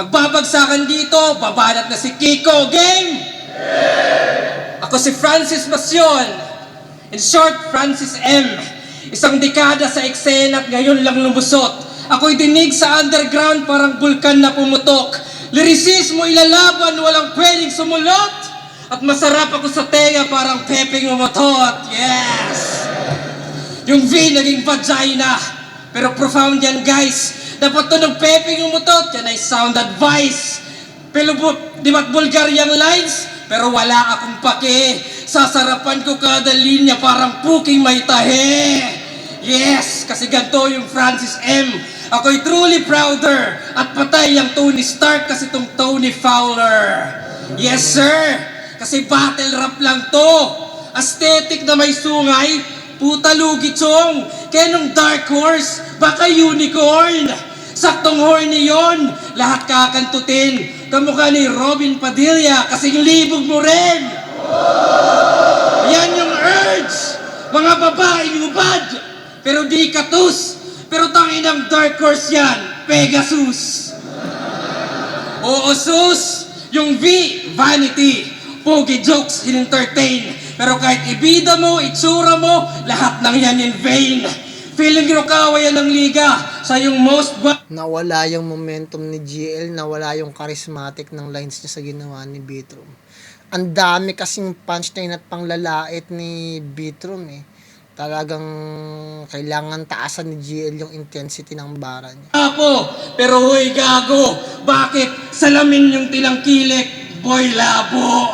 Pagbabagsakan dito, babanat na si Kiko. Game! Ako si Francis Masyon. In short, Francis M. Isang dekada sa eksena at ngayon lang lumusot. Ako'y dinig sa underground parang bulkan na pumutok. Lyricismo ilalaban, walang pwedeng sumulot. At masarap ako sa tenga parang pepeng umutot. Yes! Yung V naging vagina. Pero profound yan guys. Dapat to ng pepeng umutot. Yan ay sound advice. Pero di ba't vulgar yung lines? Pero wala akong pake. Sasarapan ko kada linya parang puking may tahe. Yes! Kasi ganito yung Francis M. Ako'y truly prouder at patay ang Tony Stark kasi tong Tony Fowler. Yes sir, kasi battle rap lang to. Aesthetic na may sungay, puta lugi chong. Kaya nung Dark Horse, baka unicorn. Saktong horny yon, lahat kakantutin. Kamukha ni Robin Padilla, kasing libog mo rin. Yan yung urge, mga babaeng ubad, pero di katus. Pero tangin ng Dark Horse yan, Pegasus. Oo, sus, yung V, vanity. Pogi jokes, in-entertain. Pero kahit ibida mo, itsura mo, lahat ng yan in vain. Feeling kinukaway yan ng liga sa yung most Nawala yung momentum ni GL, nawala yung charismatic ng lines niya sa ginawa ni Beatroom. Ang dami kasing punchline at panglalait ni Beatroom eh. Talagang kailangan taasan ni GL yung intensity ng bara niya. Apo, pero huy gago, bakit salamin yung tinangkilik, boy labo?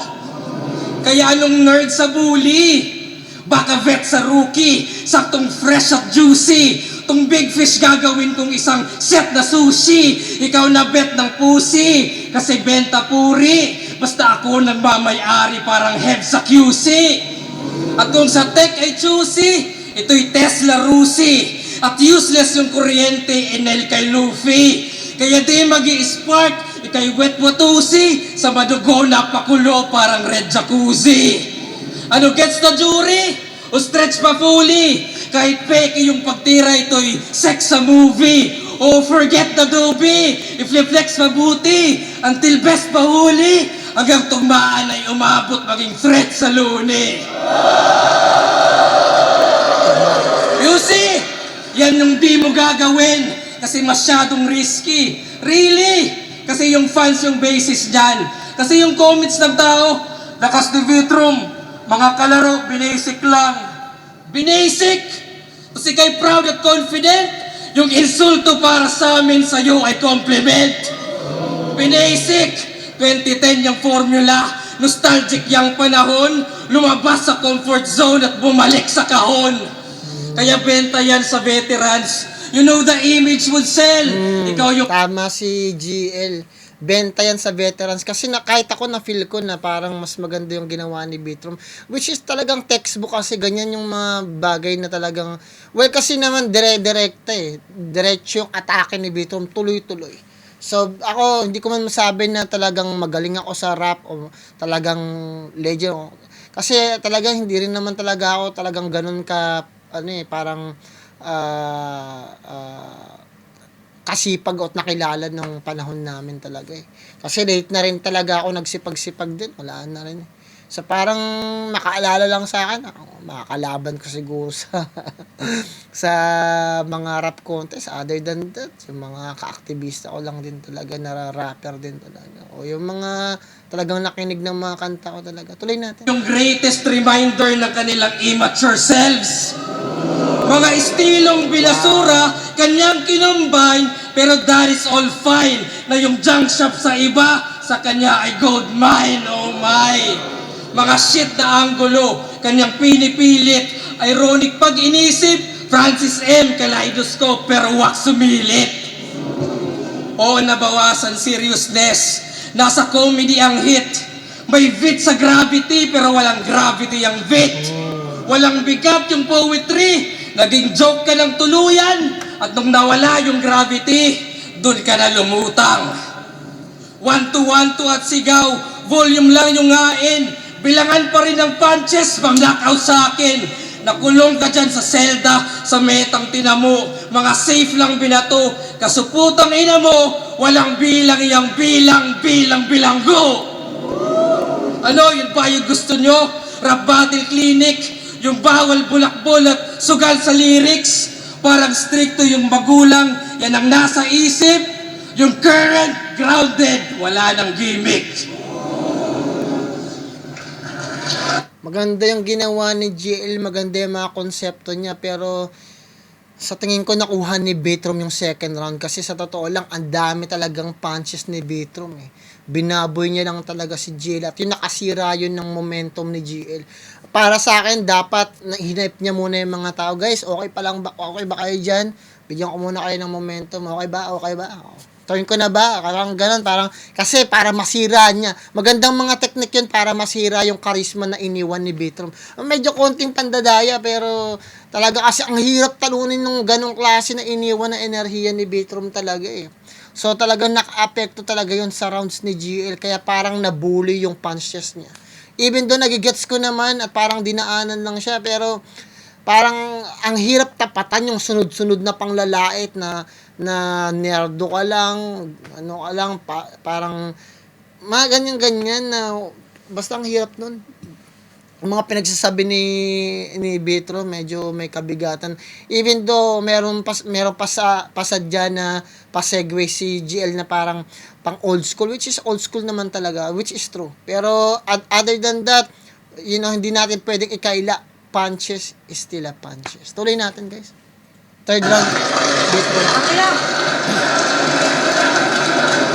Kaya anong nerd sa bully? Baka vet sa rookie, saktong fresh at juicy. Tong big fish gagawin kong isang set na sushi. Ikaw na bet ng pussy, kasi benta puri. Basta ako nagmamay-ari parang head sa QC. At kung sa tech ay choosy, ito'y Tesla Rusi. At useless yung kuryente, Enel kay Luffy. Kaya di magi-spark, ikay wet watusi. Sa madugo na pakulo, parang red jacuzzi. Ano gets the jury? O stretch pa fully? Kahit fake yung pagtira, ito'y sex sa movie. O forget the doobie, i-flex mabuti. Until best pahuli, hanggang tugmaan ay umabot maging threat sa luni. You see? Yan yung di mo gagawin kasi masyadong risky. Really? Kasi yung fans yung basis dyan. Kasi yung comments ng tao, lakas ni Vitrum, mga kalaro, binasic lang. Binasic? Kasi kay proud at confident, yung insulto para sa amin sa'yo ay compliment. Binasic? 2010 yung formula, nostalgic yung panahon, lumabas sa comfort zone at bumalik sa kahon. Kaya benta yan sa veterans. You know the image would sell. Ikaw yung... Tama si GL. Benta yan sa veterans. Kasi kahit ako na-feel ko na parang mas maganda yung ginawa ni Beatroom. Which is talagang textbook kasi ganyan yung mga bagay na talagang... Well, kasi naman dire-direkta eh. Diretso yung atake ni Beatroom. Tuloy-tuloy. So, ako, hindi ko man masabi na talagang magaling ako sa rap o talagang legend. Kasi talagang hindi rin naman talaga ako talagang ganun ka, ano eh, parang kasipag at nakilala ng panahon namin talaga eh. Kasi late na rin talaga ako nagsipag-sipag din. Wala na rin eh. So, parang makaalala lang sa akin, makakalaban ko siguro sa sa mga rap contest. Other than that, yung mga ka-aktivista ko lang din talaga, na-rapper din talaga. O yung mga talagang nakinig ng mga kanta ko talaga. Tuloy natin. Yung greatest reminder ng kanilang immature selves. Mga estilong binasura, kanyang kinumbine, pero that is all fine. Na yung junk shop sa iba, sa kanya ay gold mine, oh my. Mga shit na anggulo, kanyang pinipilit. Ironic pag inisip, Francis M. Kaleidoscope pero wak sumilit. O nabawasan seriousness, nasa comedy ang hit. May wit sa gravity pero walang gravity ang wit. Walang bigat yung poetry, naging joke ka ng tuluyan. At nung nawala yung gravity, dun ka na lumutang. 1-2-1-2 at sigaw, volume lang yung ngain. Bilangan pa rin ang punches, mang-knockout sa akin. Nakulong ka dyan sa selda, sa metang tinamo. Mga safe lang binato, kasuputang ina mo, walang bilang iyang bilanggo. Ano, yun ba yung gusto nyo? Rap battle clinic, yung bawal bulakbol at sugal sa lyrics. Parang stricto yung magulang, yan ang nasa isip. Yung current, grounded, wala nang gimmick. Maganda yung ginawa ni GL, maganda yung mga konsepto niya, pero sa tingin ko nakuha ni Bitrom yung second round kasi sa totoo lang, ang dami talagang punches ni Bitrom eh. Binaboy niya lang talaga si GL at yung nakasira yun ng momentum ni GL. Para sa akin, dapat hinipe niya muna yung mga tao. Guys, okay ba kayo dyan? Bigyan ko muna kayo ng momentum. Okay ba? Turn ko na ba? Parang ganun, kasi para masira niya. Magandang mga technique yun para masira yung charisma na iniwan ni Bitrom. Medyo konting pandadaya, pero talaga kasi ang hirap talunin ng ganong klase na iniwan na enerhiya ni Bitrom talaga eh. So talagang naka-apekto talaga yun sa rounds ni GL, kaya parang nabully yung punches niya. Even though nagigets ko naman at parang dinaanan lang siya, pero parang ang hirap tapatan yung sunod-sunod na panglalait na nerdo ka lang, parang mga ganyan-ganyan na basta ang hirap nun. Yung mga pinagsasabi ni Bitro, medyo may kabigatan. Even though meron pa pasadya na pa-segue si GL na parang pang old school, which is old school naman talaga, which is true. Pero other than that, hindi natin pwedeng ikaila. Punches is still a punches. Tuloy natin, guys. Third round, Bitro. Kaya,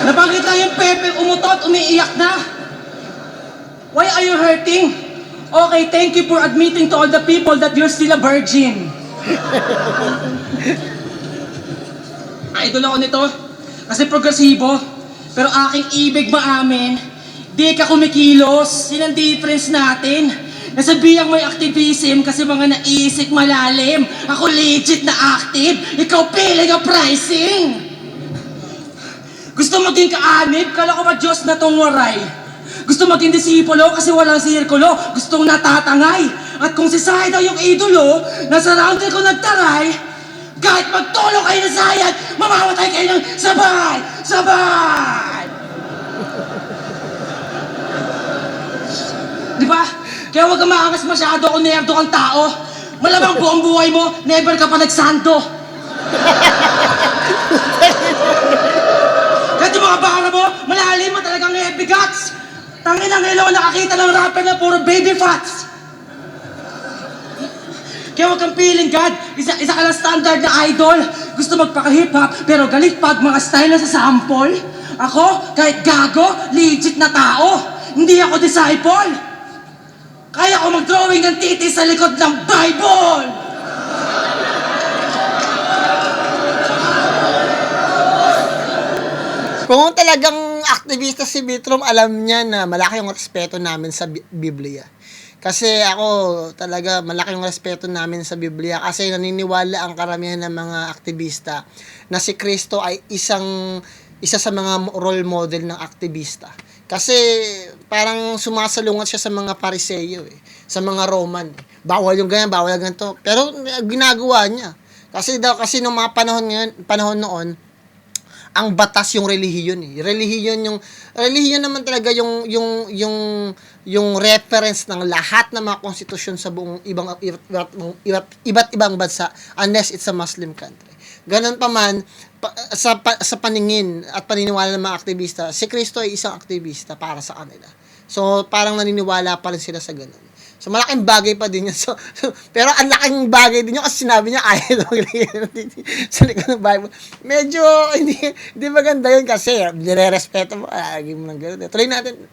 nabanggit na yung Pepe, umutot, umiiyak na. Why are you hurting? Okay, thank you for admitting to all the people that you're still a virgin. Idol ako nito, kasi progresibo, pero aking ibig maamin, di ka kumikilos, yun ang difference natin. Nasabihang may activism kasi mga naisip malalim. Ako legit na active, ikaw piling ang pricing. Gusto maging kaanib, kala ko ba Diyos na tong waray. Gusto maging disipulo kasi walang sirkulo, gustong natatangay. At kung si Sai daw yung idolo, nasa round ko nagtaray, kahit magtulong kayo na sayad, mamamatay kayo ng sabay! Di ba? Kaya huwag kang maangas masyado kung nerdo kang tao. Malamang buong buhay mo, never ka pa nagsanto. Kahit yung mga baka mo, malalim mo talagang heavy guts. Tangin ang ilo, nakakita ng rapper na puro baby fats. Kaya huwag kang feeling God, isa ka lang standard na idol. Gusto magpaka-hip-hop, pero galit pag mga style na sa sample. Ako, kahit gago, legit na tao. Hindi ako disciple. Kaya ko mag-drawing ng titi sa likod ng Bible! Kung talagang aktivista si Bitrom, alam niya na malaki yung respeto namin sa Biblia. Kasi ako talaga malaki yung respeto namin sa Biblia kasi naniniwala ang karamihan ng mga aktivista na si Kristo ay isa sa mga role model ng aktivista. Kasi parang sumasalungat siya sa mga Pariseo sa mga Roman. Bawal yung ganyan, bawal yung ganito. Pero ginagawa niya. Kasi nung mga panahon noon, ang batas yung relihiyon Relihiyon naman talaga yung reference ng lahat ng mga konstitusyon sa buong iba't ibang bansa unless it's a Muslim country. Ganon pa man, sa paningin at paniniwala ng mga aktivista, si Kristo ay isang aktivista para sa kanila. So, parang naniniwala pa rin sila sa ganon. So, malaking bagay pa din yun. So, pero ang laking bagay din yun kasi sinabi niya, kaya daw sa likod ng Bible. Medyo, hindi maganda yun kasi, nire-respeto mo, lagi mo ng gano'n. Tuloy natin.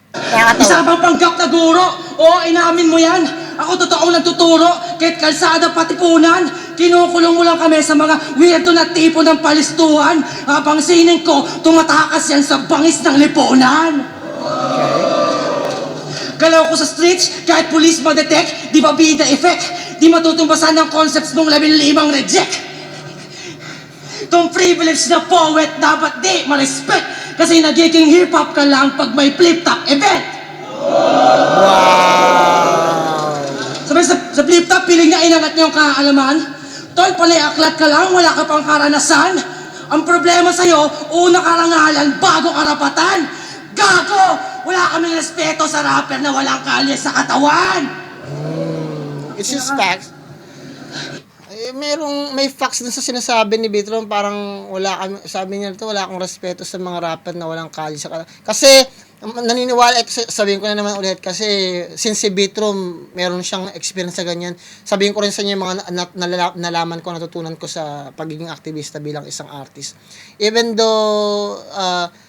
Isa pang panggap na guro. Oo, inamin mo yan. Ako totoong nagtuturo. Kahit kalsada pati punan. Kinukulong mo lang kami sa mga weirdo na tipo ng palistuhan. Habang sining ko, tumatakas yan sa bangis ng lipunan. Galaw ko sa streets, kahit police ma-detect, di ba bida effect? Di matutumbasan ng concepts mong 15 reject. Tong privilege na poet dapat di ma-respect. Kasi nagiging hip-hop ka lang pag may flip-top event. Wow! Sabi sa flip-top, piling na inangat niyo ang kaalaman. Tol, panay aklat ka lang, wala ka pang karanasan. Ang problema sa'yo, una karangalan, bago karapatan. Gago! Wala kaming respeto sa rapper na walang kalye sa katawan. It's just facts. May facts dun sa sinasabi ni Bitron, parang wala kami, sabi niya ito, wala akong respeto sa mga rapper na walang kalye sa katawan. Kasi, naniniwala, ito, sabihin ko na naman ulit, kasi since si Bitron, meron siyang experience sa ganyan, sabihin ko rin sa inyo yung mga nalaman ko, natutunan ko sa pagiging aktivista bilang isang artist. Even though,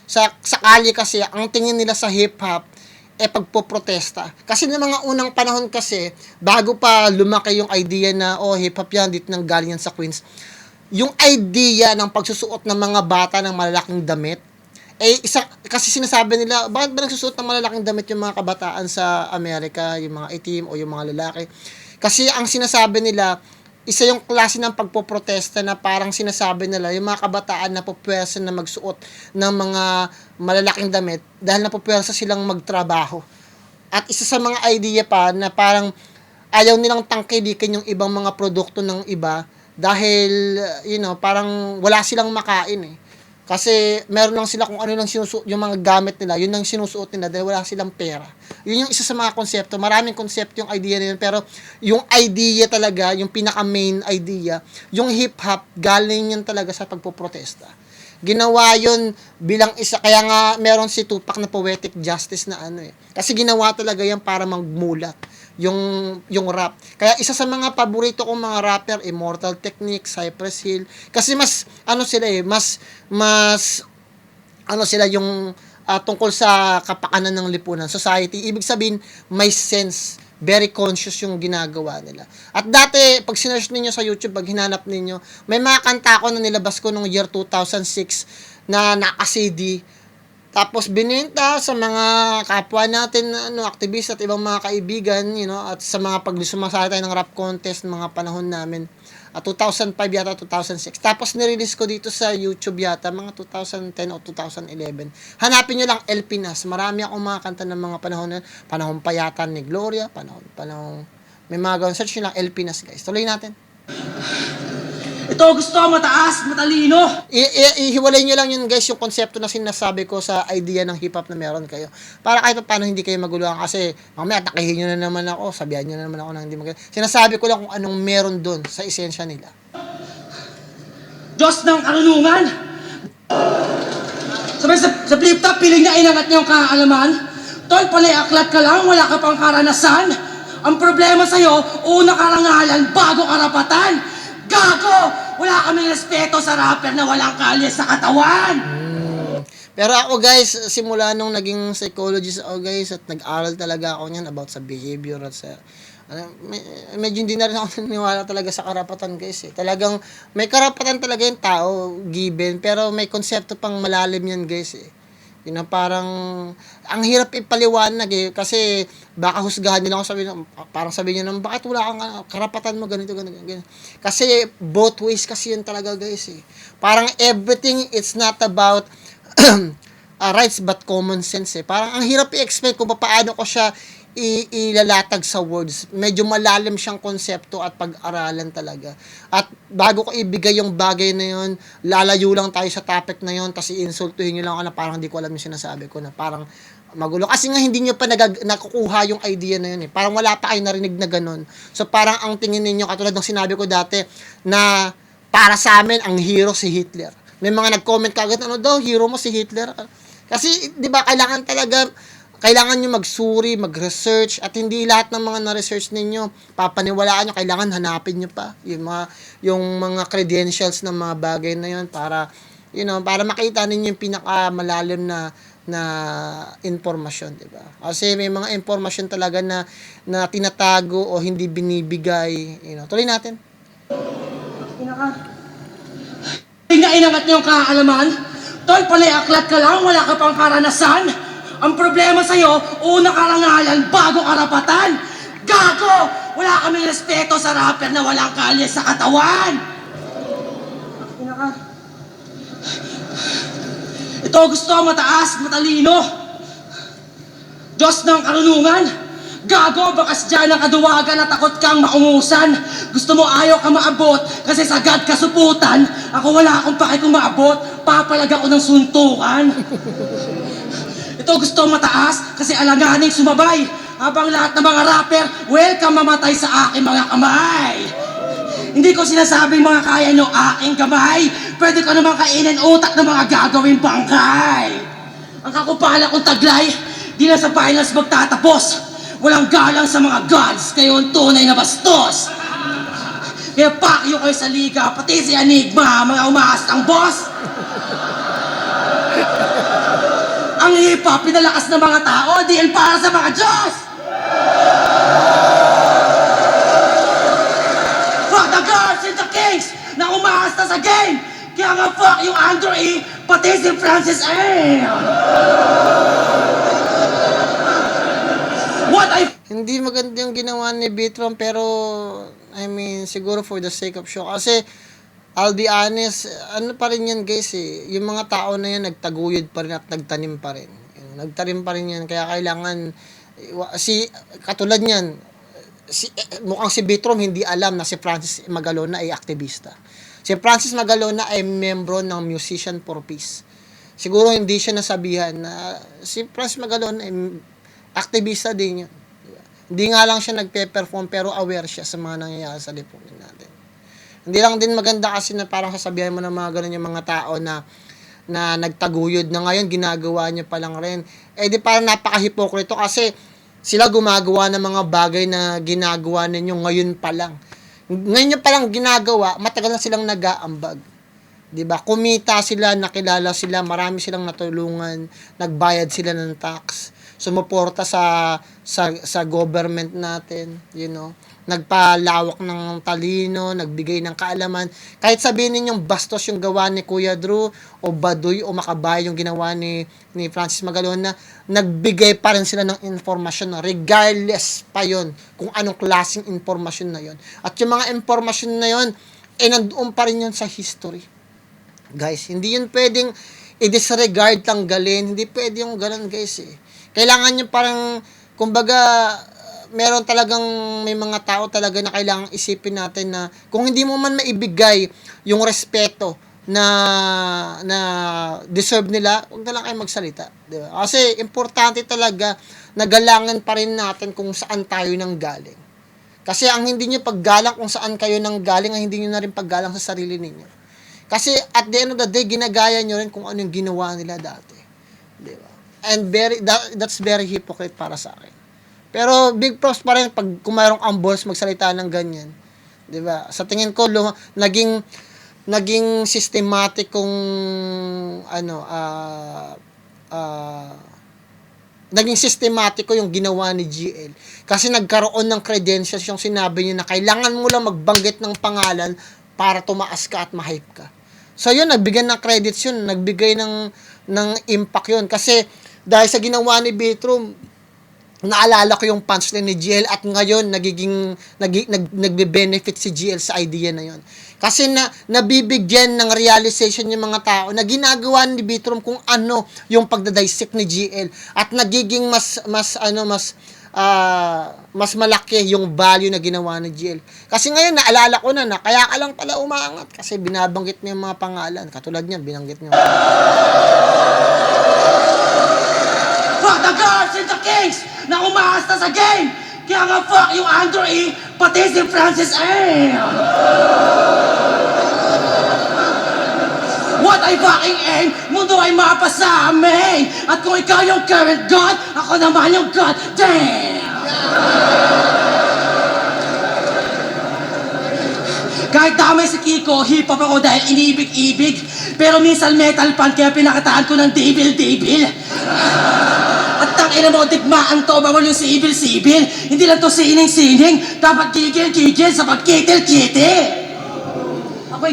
sa kalye kasi, ang tingin nila sa hip-hop, pagpoprotesta. Kasi ng mga unang panahon kasi, bago pa lumaki yung idea na, hip-hop yan, dito nang galing yan sa Queens, yung idea ng pagsusuot ng mga bata ng malalaking damit, kasi sinasabi nila, bakit ba nagsusuot ng malalaking damit yung mga kabataan sa Amerika, yung mga itim o yung mga lalaki? Kasi ang sinasabi nila, isa yung klase ng pagpoprotesta na parang sinasabi nila, yung mga kabataan na pupwersa na magsuot ng mga malalaking damit dahil na pupwersa silang magtrabaho. At isa sa mga idea pa na parang ayaw nilang tangkilikin yung ibang mga produkto ng iba dahil, parang wala silang makain eh. Kasi meron lang sila kung ano lang sinusuot, yung mga gamit nila, yun lang sinusuot nila dahil wala silang pera. Yun yung isa sa mga konsepto. Maraming konsepto yung idea na yun, pero yung idea talaga, yung pinaka-main idea, yung hip-hop, galing yun talaga sa pagpoprotesta. Ginawa yun bilang isa, kaya nga meron si Tupac na poetic justice na Kasi ginawa talaga yan para magmulat yung rap. Kaya isa sa mga paborito kong mga rapper, Immortal Technique, Cypress Hill, kasi mas sila yung tungkol sa kapakanan ng lipunan, society. Ibig sabihin, may sense, very conscious yung ginagawa nila. At dati, pag sinearch ninyo sa YouTube, pag hinanap ninyo, may mga kanta ko na nilabas ko noong year 2006 na naka-CD. Tapos binenta sa mga kapwa natin, aktivista at ibang mga kaibigan, at sa mga pagsumasali tayo ng rap contest ng mga panahon namin. 2005 yata, 2006. Tapos nirelease ko dito sa YouTube yata, mga 2010 o 2011. Hanapin nyo lang El Pinas. Marami akong mga kanta ng mga panahon na, panahon pa yata ni Gloria, panahon, may mga gawin. Search nyo lang El Pinas, guys. Tuloy natin. Ito gusto mataas, matalino. Ihiwalay nyo lang yun, guys, yung konsepto na sinasabi ko sa idea ng hip-hop na meron kayo. Para kahit paano hindi kayo maguluhan kasi mamaya takihin nyo na naman ako, sabihan nyo na naman ako na hindi maguluhan. Sinasabi ko lang kung anong meron doon sa esensya nila. Diyos ng karunungan. Sabi sa flip-top, piling na inangat niyo ang kaalaman. Tol, panay aklat ka lang, wala ka pang karanasan. Ang problema sa'yo, una karangalan, bago karapatan. Gago! Wala kaming respeto sa rapper na walang kalye sa katawan! Pero ako guys, simula nung naging psychologist ako guys, at nag-aral talaga ako niyan about sa behavior at sa... medyo hindi na rin ako naniwala talaga sa karapatan guys eh. Talagang may karapatan talaga yung tao, given, pero may konsepto pang malalim yan guys eh. Parang ang hirap ipaliwanag eh kasi baka husgahan nila ako, parang sabihin niyo bakit wala kang karapatan mo ganito. Kasi both ways kasi yun talaga guys eh. Parang everything, it's not about rights but common sense eh. Parang ang hirap i-explain kung paano ko siya ilalatag sa words. Medyo malalim siyang konsepto at pag-aralan talaga. At bago ko ibigay yung bagay na yun, lalayo lang tayo sa topic na yun, tapos i-insultuhin nyo lang ako na parang hindi ko alam yung sinasabi ko, na parang magulo. Kasi nga hindi nyo pa nakukuha yung idea na yun eh. Parang wala pa kayo narinig na ganun. So parang ang tingin ninyo, katulad ng sinabi ko dati, na para sa amin, ang hero si Hitler. May mga nag-comment kagad, ano daw, hero mo si Hitler? Kasi, di ba, kailangan talaga kailangan nyo magsuri, mag-research, at hindi lahat ng mga na-research ninyo, papaniwalaan nyo, kailangan hanapin nyo pa yung mga credentials ng mga bagay na yun para, para makita ninyo yung pinakamalalim na informasyon, di ba? Kasi may mga informasyon talaga na tinatago o hindi binibigay, Tuloy natin. Inainangat niyo yung kaalaman? Tol, palay aklat ka lang, wala ka pang karanasan. Ang problema sa'yo, una karangalan bago karapatan. Gago! Wala kaming respeto sa rapper na walang kalye sa katawan. Ito gusto mataas, matalino. Diyos ng karunungan. Gago, bakas dyan ang kaduwagan at takot kang maungusan. Gusto mo ayaw ka maabot kasi sagad kasuputan. Ako wala akong pake kung maabot, papalag ako ng suntukan. Ito gusto mataas kasi alanganing sumabay. Habang lahat ng mga rapper, welcome mamatay sa aking mga kamay. Hindi ko sinasabing mga kaya nyo aking kamay. Pwede ko namang kainin utak ng mga gagawing bangkay. Ang kakupala kong taglay, di na sa finals magtatapos. Walang galang sa mga gods, kayo ang tunay na bastos. Kaya pakyo kayo sa liga, pati si Enigma, mga umaastang boss. Ang hip-hop, pinalakas ng mga tao, diin para sa mga Diyos! Fuck the gods and the kings na umaasta sa game! Kaya nga fuck yung Andrew E, pati si Francis M! What I... Hindi maganda yung ginawa ni Beatron, pero, siguro for the sake of show. Kasi, I'll be honest, ano pa rin yan guys yung mga tao na yan nagtaguyod pa rin at nagtanim pa rin. Nagtanim pa rin yan, kaya kailangan, katulad niyan, mukhang si Beatron hindi alam na si Francis Magalona ay aktivista. Si Francis Magalona ay membro ng Musician for Peace. Siguro hindi siya nasabihan na si Francis Magalona ay aktivista din yan. Hindi nga lang siya nagpe-perform pero aware siya sa mga nangyayari sa lipunan natin. Hindi lang din maganda kasi na parang sasabihan mo ng mga ganun yung mga tao na nagtaguyod na ngayon ginagawa niya pa lang rin. Di parang napaka-hipokrito kasi sila gumagawa ng mga bagay na ginagawa ninyo ngayon pa lang. Ngayon pa lang ginagawa, matagal na silang nag-aambag. 'Di ba? Kumita sila, nakilala sila, marami silang natulungan, nagbayad sila ng tax, sumuporta sa government natin, nagpalawak ng talino, nagbigay ng kaalaman. Kahit sabihin ninyong bastos yung gawa ni Kuya Drew o baduy o makabay yung ginawa ni Francis Magalona, nagbigay pa rin sila ng informasyon, regardless pa yon kung anong klaseng informasyon na yon. At yung mga informasyon na yon, nandoon pa rin yun sa history. Guys, hindi yun pwedeng i-disregard, tanggalin. Hindi pwede yung ganun, guys. Kailangan nyo parang, kumbaga, meron talagang, may mga tao talaga na kailangang isipin natin na kung hindi mo man maibigay yung respeto na deserve nila, huwag na lang kayo magsalita. Diba? Kasi, importante talaga na galangan pa rin natin kung saan tayo nang galing. Kasi ang hindi nyo paggalang kung saan kayo nang galing, ang hindi nyo na rin paggalang sa sarili ninyo. Kasi at the end of the day, ginagaya nyo rin kung ano yung ginawa nila dati. Diba? And that's very hypocrite para sa akin. Pero big props pa rin pag kung mayroong ambos magsalita ng ganyan. Diba? Sa tingin ko, naging systematic kung naging sistematiko yung ginawa ni GL. Kasi nagkaroon ng credentials yung sinabi niya na kailangan mo lang magbanggit ng pangalan para tumaas ka at ma-hype ka. So yun, nagbigay ng credits yun, nagbigay ng impact yun. Kasi dahil sa ginawa ni Beatron, naalala ko yung punchline ni GL at ngayon nagbe-benefit si GL sa idea na yun. Kasi nabibigyan ng realization yung mga tao na ginagawa ni Beatron kung ano yung pagdadissect ni GL at nagiging mas malaki yung value na ginawa ni GL. Kasi ngayon naalala ko na kaya ka lang pala umangat kasi binabanggit niya yung mga pangalan. Katulad niyan, binanggit niya. Fuck the gods and the kings na umaasta sa game! Kaya nga fuck yung Andrew E, pati si Francis M! What I fucking aim, mundo ay mapa sa amin! reign. At kung ikaw yung current God, ako naman yung God. Damn! Kahit damay si Kiko, hip-hop ako dahil inibig-ibig. Pero minsan metal pan, kaya pinakataan ko ng devil-devil. At tangina mo, digmaan to, bawal yung sibil-sibil. Hindi lang to sining-sining, dapat gigil-gigil sa pagkitil-kitil. Ako'y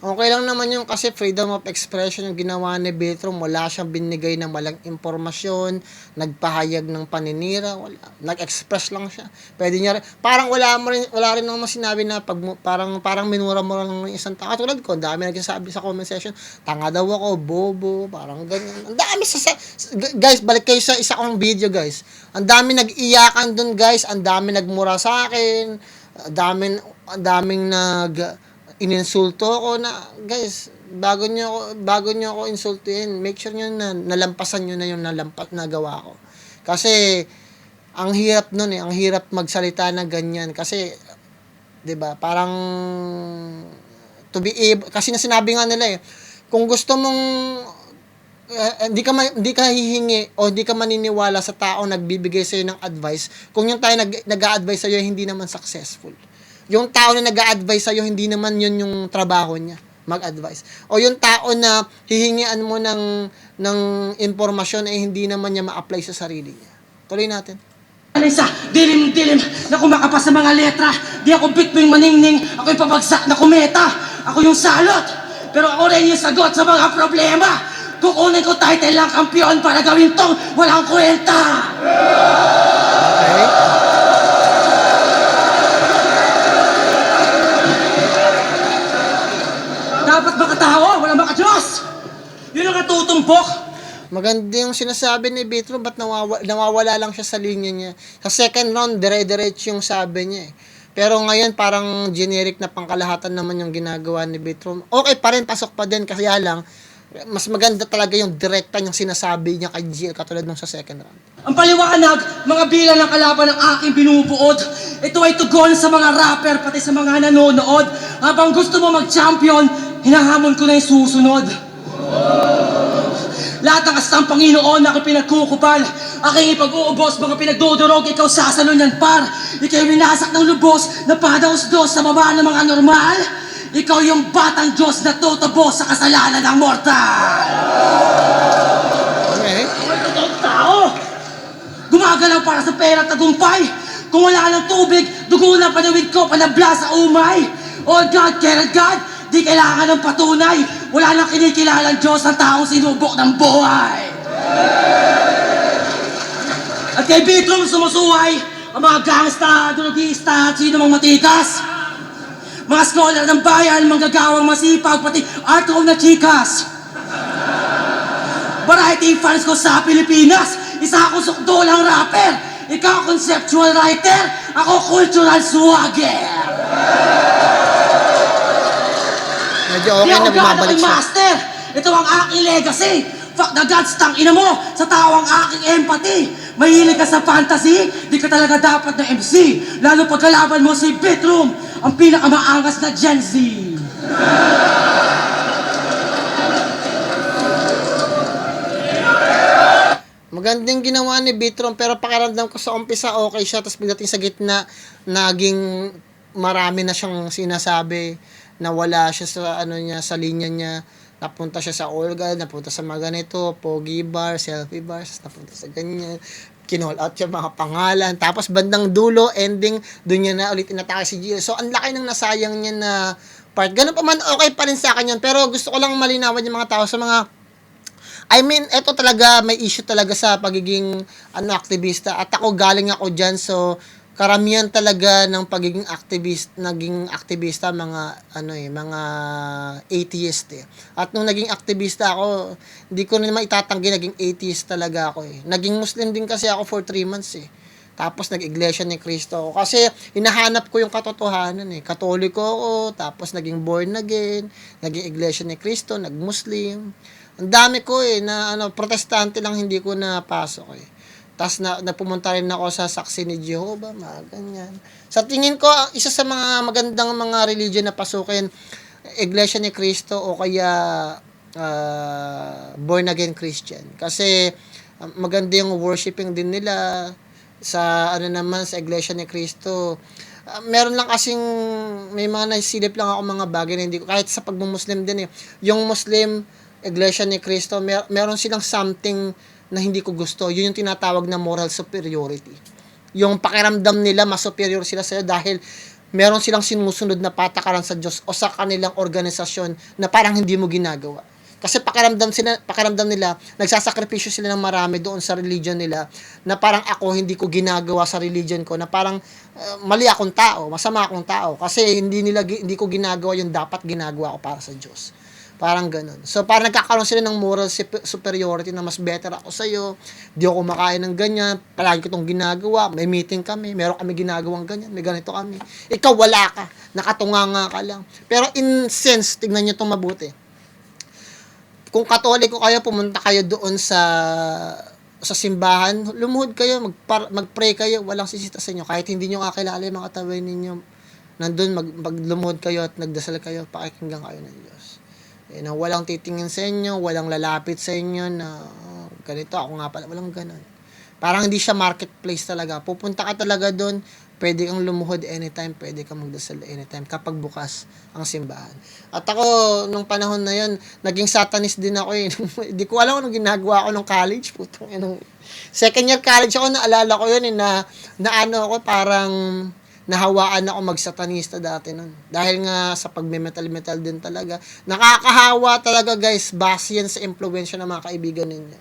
Okay lang naman yung kasi freedom of expression yung ginawa ni Betrom. Wala siyang binigay ng malang impormasyon, nagpahayag ng paninira, wala. Nag-express lang siya. Pwede niya rin, parang wala rin naman sinabi na parang minura mo lang ng isang tao. Tulad ko, dami nagsasabi sa comment section, tanga daw ako, bobo, parang ganyan. Ang dami guys, balik kayo sa isa kong video, guys. Ang dami nag-iyakan dun, guys. Ang dami nagmura sa akin. Ang daming ininsulto ako na, guys, bago nyo ako insultuhin, make sure nyo na nalampasan nyo na yung nagawa ko. Kasi, ang hirap nun ang hirap magsalita na ganyan. Kasi, 'di ba parang, kasi sinabi nga nila kung gusto mong, hindi ka hihingi o hindi ka maniniwala sa tao nagbibigay sa'yo ng advice, kung yung tayo nag-a-advise sa'yo, hindi naman successful. Yung tao na nag-a-advise sa'yo, hindi naman yun yung trabaho niya, mag-advise. O yung tao na hihingian mo ng impormasyon, hindi naman niya ma-apply sa sarili niya. Tuloy natin. Alisa, dilim-dilim na kumakapas sa mga letra. Di ako bitbing maningning, ako'y pabagsak na kumeta. Ako yung salot, pero ako rin yung sagot sa mga problema. Kukunin ko title lang kampiyon para gawin tong walang kwenta. Okay? Dapat makatawa, walang makadiyos. Yun ang katutumpok. Maganda yung sinasabi ni Betrom, ba't nawawala lang siya sa linya niya. Sa second round, dire-diretso yung sabi niya Pero ngayon, parang generic na pangkalahatan naman yung ginagawa ni Betrom. Okay pa rin, pasok pa din, kasi lang, mas maganda talaga yung direkta niyang sinasabi niya kay GL katulad nung sa second round. Ang paliwanag, mga bilang ng kalaban ng aking binubuod. Ito ay tugon sa mga rapper, pati sa mga nanonood. Habang gusto mo mag-champion, hinahamon ko na yung susunod. Lahat ng astang Panginoon na aking pinagkukupal, aking ipag-uubos, mga pinagdudurog, ikaw sasalo niyan par. Ikaw winasak ng lubos na padaos-dos sa baba ng mga normal. Ikaw yung batang Diyos na tutubos sa kasalanan ng mortal. Okay? Ang totoong tao, gumagalaw para sa pera at tagumpay. Kung wala ng tubig, dugo na panawid ko, panabla sa umay. Oh God, Kerad God, di kailangan ng patunay. Wala nang kinikilalang Diyos ang taong sinubok ng buhay. At kay Betrom sumusuway, ang mga gangsta, drugista, at sino mang matikas. Mga scholar ng bayan, manggagawang masipag, pati arto na chikas. Variety fans ko sa Pilipinas, isa ako sukdulang rapper. Ikaw conceptual writer, ako cultural swagger. Medyo okay na bumabalik siya. Master, ito ang aking legacy. Fuck the gods, tangina mo, sa tawang aking empathy. Mahilig ka sa fantasy, di ka talaga dapat na MC. Lalo pag kalaban mo si Betrom, ang pinakamaangas na Gen Z. Magandang ginawa ni Betrom, pero pakiramdam ko sa umpisa okay siya, tapos pagdating sa gitna, naging marami na siyang sinasabi na wala siya sa sa linya niya. Napunta siya sa organ, napunta sa mga ganito, pogi bar, selfie bars, napunta sa ganyan, kinall out siya mga pangalan, tapos bandang dulo, ending, doon niya na ulit inatake si Gio. So, ang laki ng nasayang niya na part. Ganun pa man, okay pa rin sa akin yun, pero gusto ko lang malinawan yung mga tao sa mga, eto talaga, may issue talaga sa pagiging, aktivista, at ako, galing ako dyan, so, karamihan talaga ng naging aktivista mga mga atheist At nung naging aktivista ako, hindi ko naman itatanggi naging atheist talaga ako Naging Muslim din kasi ako for 3 months Tapos nag-Iglesia ni Cristo ako kasi hinahanap ko yung katotohanan Katoliko ako, tapos naging born again, naging Iglesia ni Cristo, nag-Muslim. Ang dami ko na protestante lang hindi ko napasok Tapos napumunta rin ako sa Saksi ni Jehovah, mga ganyan. Sa tingin ko, isa sa mga magandang mga religion na pasukin, Iglesia ni Cristo o kaya born again Christian. Kasi maganda yung worshiping din nila sa ano naman sa Iglesia ni Cristo. Meron lang kasing may mga naisilip lang ako mga bagay na hindi ko kahit sa pagmumuslim din eh. Yung Muslim Iglesia ni Cristo, meron silang something na hindi ko gusto. Yun yung tinatawag na moral superiority. Yung pakiramdam nila mas superior sila sa'yo dahil meron silang sinusunod na patakaran sa Diyos o sa kanilang organisasyon na parang hindi mo ginagawa. Kasi pakiramdam nila, nagsasakripisyo sila ng marami doon sa religion nila na parang ako hindi ko ginagawa sa religion ko na parang mali akong tao, masama akong tao kasi hindi ko ginagawa yung dapat ginagawa ko para sa Diyos. Parang ganun. So, parang nagkakaroon sila ng moral superiority na mas better ako sa'yo. Di ako kumakain ng ganyan. Palagi ko itong ginagawa. May meeting kami. Meron kami ginagawang ganyan. May ganito kami. Ikaw, wala ka. Nakatunganga ka lang. Pero in sense, tignan nyo itong mabuti. Kung Katoliko kayo, pumunta kayo doon sa simbahan, lumuhod kayo, mag-pray kayo, walang sisita sa inyo. Kahit hindi nyo kakilala yung mga katawin ninyo, nandun, maglumuhod kayo at nagdasal kayo, pakikinggan kayo ng Diyos. Na walang titingin sa inyo, walang lalapit sa inyo na ganito, ako nga pala, walang ganun. Parang hindi siya marketplace talaga. Pupunta ka talaga doon, pwede kang lumuhod anytime, pwede kang magdasal anytime kapag bukas ang simbahan. At ako, nung panahon na yun, naging satanist din ako eh. Hindi ko alam anong ginagawa ko nung college. Putong, second year college ako, naalala ko yun eh, na ano ako, parang nahawaan ako mag-satanista dati nun. Dahil nga sa pagme-metal-metal din talaga. Nakakahawa talaga guys, base yan sa impluwensya ng mga kaibigan ninyo.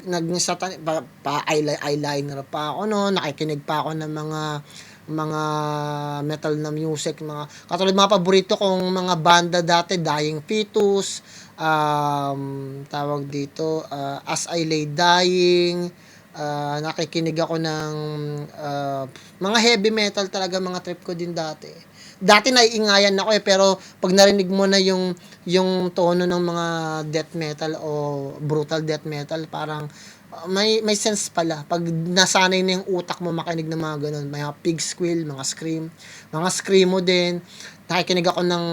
Nag-satan, eyeliner pa ako noon, nakikinig pa ako ng mga metal na music, katulad mga paborito kong mga banda dati, Dying Fetus, tawag dito, As I Lay Dying, nakikinig ako ng mga heavy metal talaga, mga trip ko din dati. Dati naiingayan ako eh, pero pag narinig mo na yung tono ng mga death metal o brutal death metal, parang may sense pala. Pag nasanay na yung utak mo makinig ng mga ganun, may mga pig squeal, mga screamo din. Nakikinig ako ng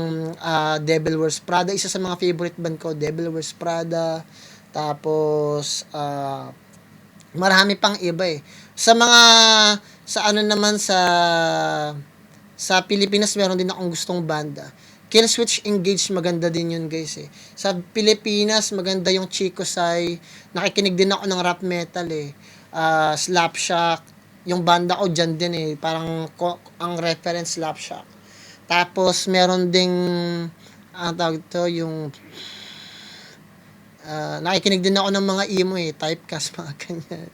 Devil Wears Prada, isa sa mga favorite band ko, Devil Wears Prada. Tapos marami pang iba eh. Sa ano naman sa Pilipinas, meron din akong gustong banda. Killswitch Engage, maganda din yun guys eh. Sa Pilipinas, maganda yung Chico Sai. Nakikinig din ako ng rap metal eh. Slapshock. Yung banda ko dyan din eh. Parang ang reference Slapshock. Tapos meron ding tawag ito, yung nakikinig din ako ng mga emo eh. Typecast, mga ganyan.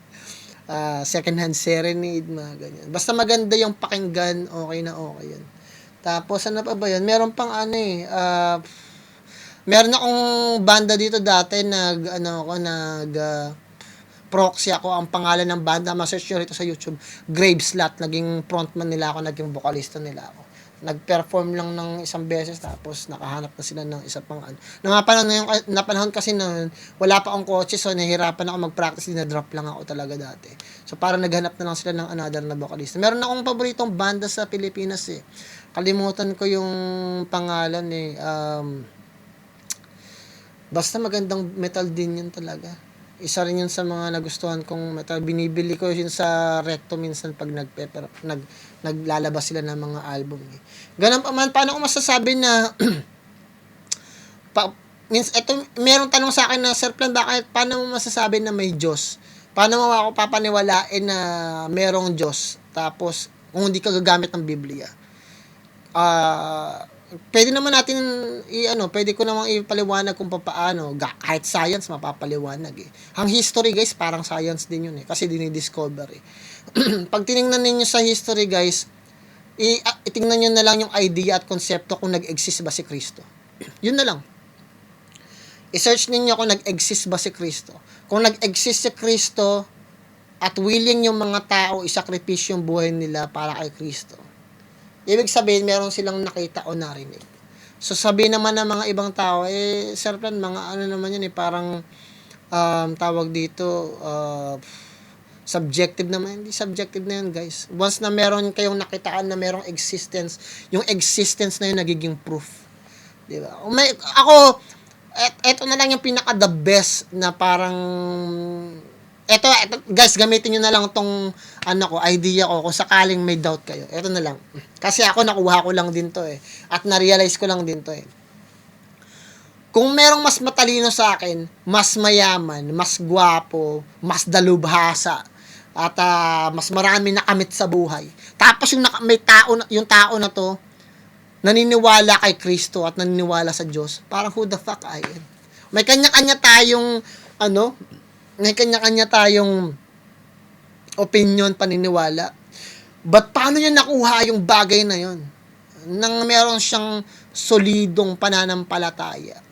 Second Hand Serenade, mga ganyan. Basta maganda yung pakinggan, okay na okay yun. Tapos ano pa ba yun? Meron pang meron akong banda dito dati, proxy ako. Ang pangalan ng banda, ma-search nyo rito sa YouTube, Graveslot. Naging frontman nila ako, naging vocalista nila ako. Nag-perform lang ng isang beses, tapos nakahanap na sila ng isa pang napanahon kasi na wala pa akong kotse, so nahihirapan ako mag-practice, dinadrop lang ako talaga dati. So parang naghanap na lang sila ng another na vocalista. Meron akong paboritong banda sa Pilipinas eh. Kalimutan ko yung pangalan eh. Basta magandang metal din yun talaga. Isa rin yun sa mga nagustuhan kong metal. Binibili ko yun sa Recto minsan pag naglalabas sila ng mga album eh. Ganun pa man, paano ko masasabi na merong tanong sa akin na, Sir Plan, paano mo masasabi na may Diyos? Paano mo ako papaniwalain na merong Diyos tapos kung hindi ka gagamit ng Biblia? Pwede naman natin pwede ko namang ipaliwanag kung paano, kahit science mapapaliwanag eh. Ang history guys, parang science din yun eh, kasi dinidiscover eh. Pag tiningnan ninyo sa history guys, itingnan nyo na lang yung idea at konsepto kung nag-exist ba si Kristo. Yun na lang. I-search ninyo kung nag-exist ba si Kristo. Kung nag-exist si Kristo at willing yung mga tao isakripisyo yung buhay nila para kay Kristo, ibig sabihin, meron silang nakita o narinig. So, sabihin naman ng mga ibang tao, Sir Plan, mga ano naman yun parang, tawag dito, subjective naman. Hindi subjective na yun, guys. Once na meron kayong nakitaan na merong existence, yung existence na yun nagiging proof. Diba? eto na lang yung pinaka the best na parang eto guys, gamitin niyo na lang tong idea ko kung sakaling may doubt kayo. Eto na lang. Kasi ako nakuha ko lang din to at na-realize ko lang din to Kung merong mas matalino sa akin, mas mayaman, mas gwapo, mas dalubhasa, at mas marami nakamit sa buhay. Tapos yung tao na to, naniniwala kay Kristo at naniniwala sa Diyos, parang who the fuck I am. May kanya-kanya tayong opinion, paniniwala. But paano niya nakuha yung bagay na yon? Nang meron siyang solidong pananampalataya.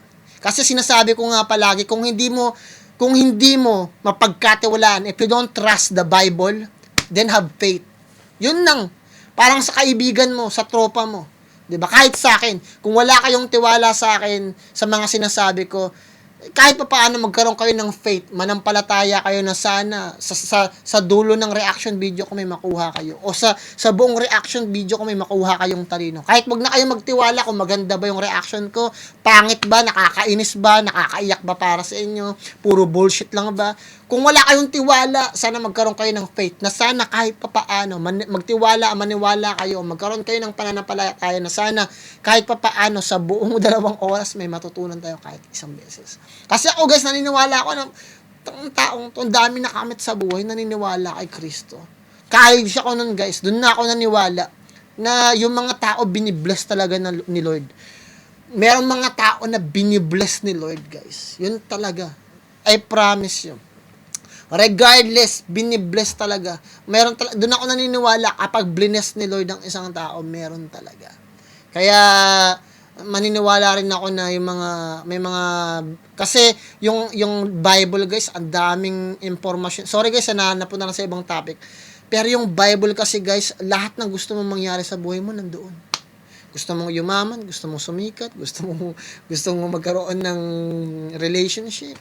Kasi sinasabi ko nga palagi, kung hindi mo mapagkatiwalaan, if you don't trust the Bible, then have faith. Yun lang. Parang sa kaibigan mo, sa tropa mo. 'Di ba? Kahit sa akin, kung wala kayong tiwala sa akin sa mga sinasabi ko, kahit pa paano magkaroon kayo ng faith, manampalataya kayo na sana sa dulo ng reaction video ko may makuha kayo, o sa buong reaction video ko may makuha kayong talino. Kahit wag na kayo magtiwala kung maganda ba yung reaction ko, pangit ba, nakakainis ba, nakakaiyak ba para sa inyo, puro bullshit lang ba. Kung wala kayong tiwala, sana magkaroon kayo ng faith na sana kahit pa paano maniwala kayo, magkaroon kayo ng pananampalataya na sana kahit pa paano sa buong 2 oras may matutunan tayo kahit isang beses. Kasi ako guys, naniniwala ako na taong to, ang dami nakamit sa buhay, naniniwala kay Kristo. Kahit siya ko nun guys, doon na ako naniwala na yung mga tao binibless talaga ni Lord. Merong mga tao na binibless ni Lord guys. Yun talaga. I promise you. Regardless, binibless talaga. Doon ako naniniwala kapag bless ni Lord ang isang tao, meron talaga. Kaya maniniwala rin ako na may mga kasi yung Bible guys, ang daming information. Sorry guys, napunta na sa ibang topic. Pero yung Bible kasi guys, lahat ng gusto mong mangyari sa buhay mo nandoon. Gusto mong yumaman, gusto mong sumikat, gusto mong magkaroon ng relationship.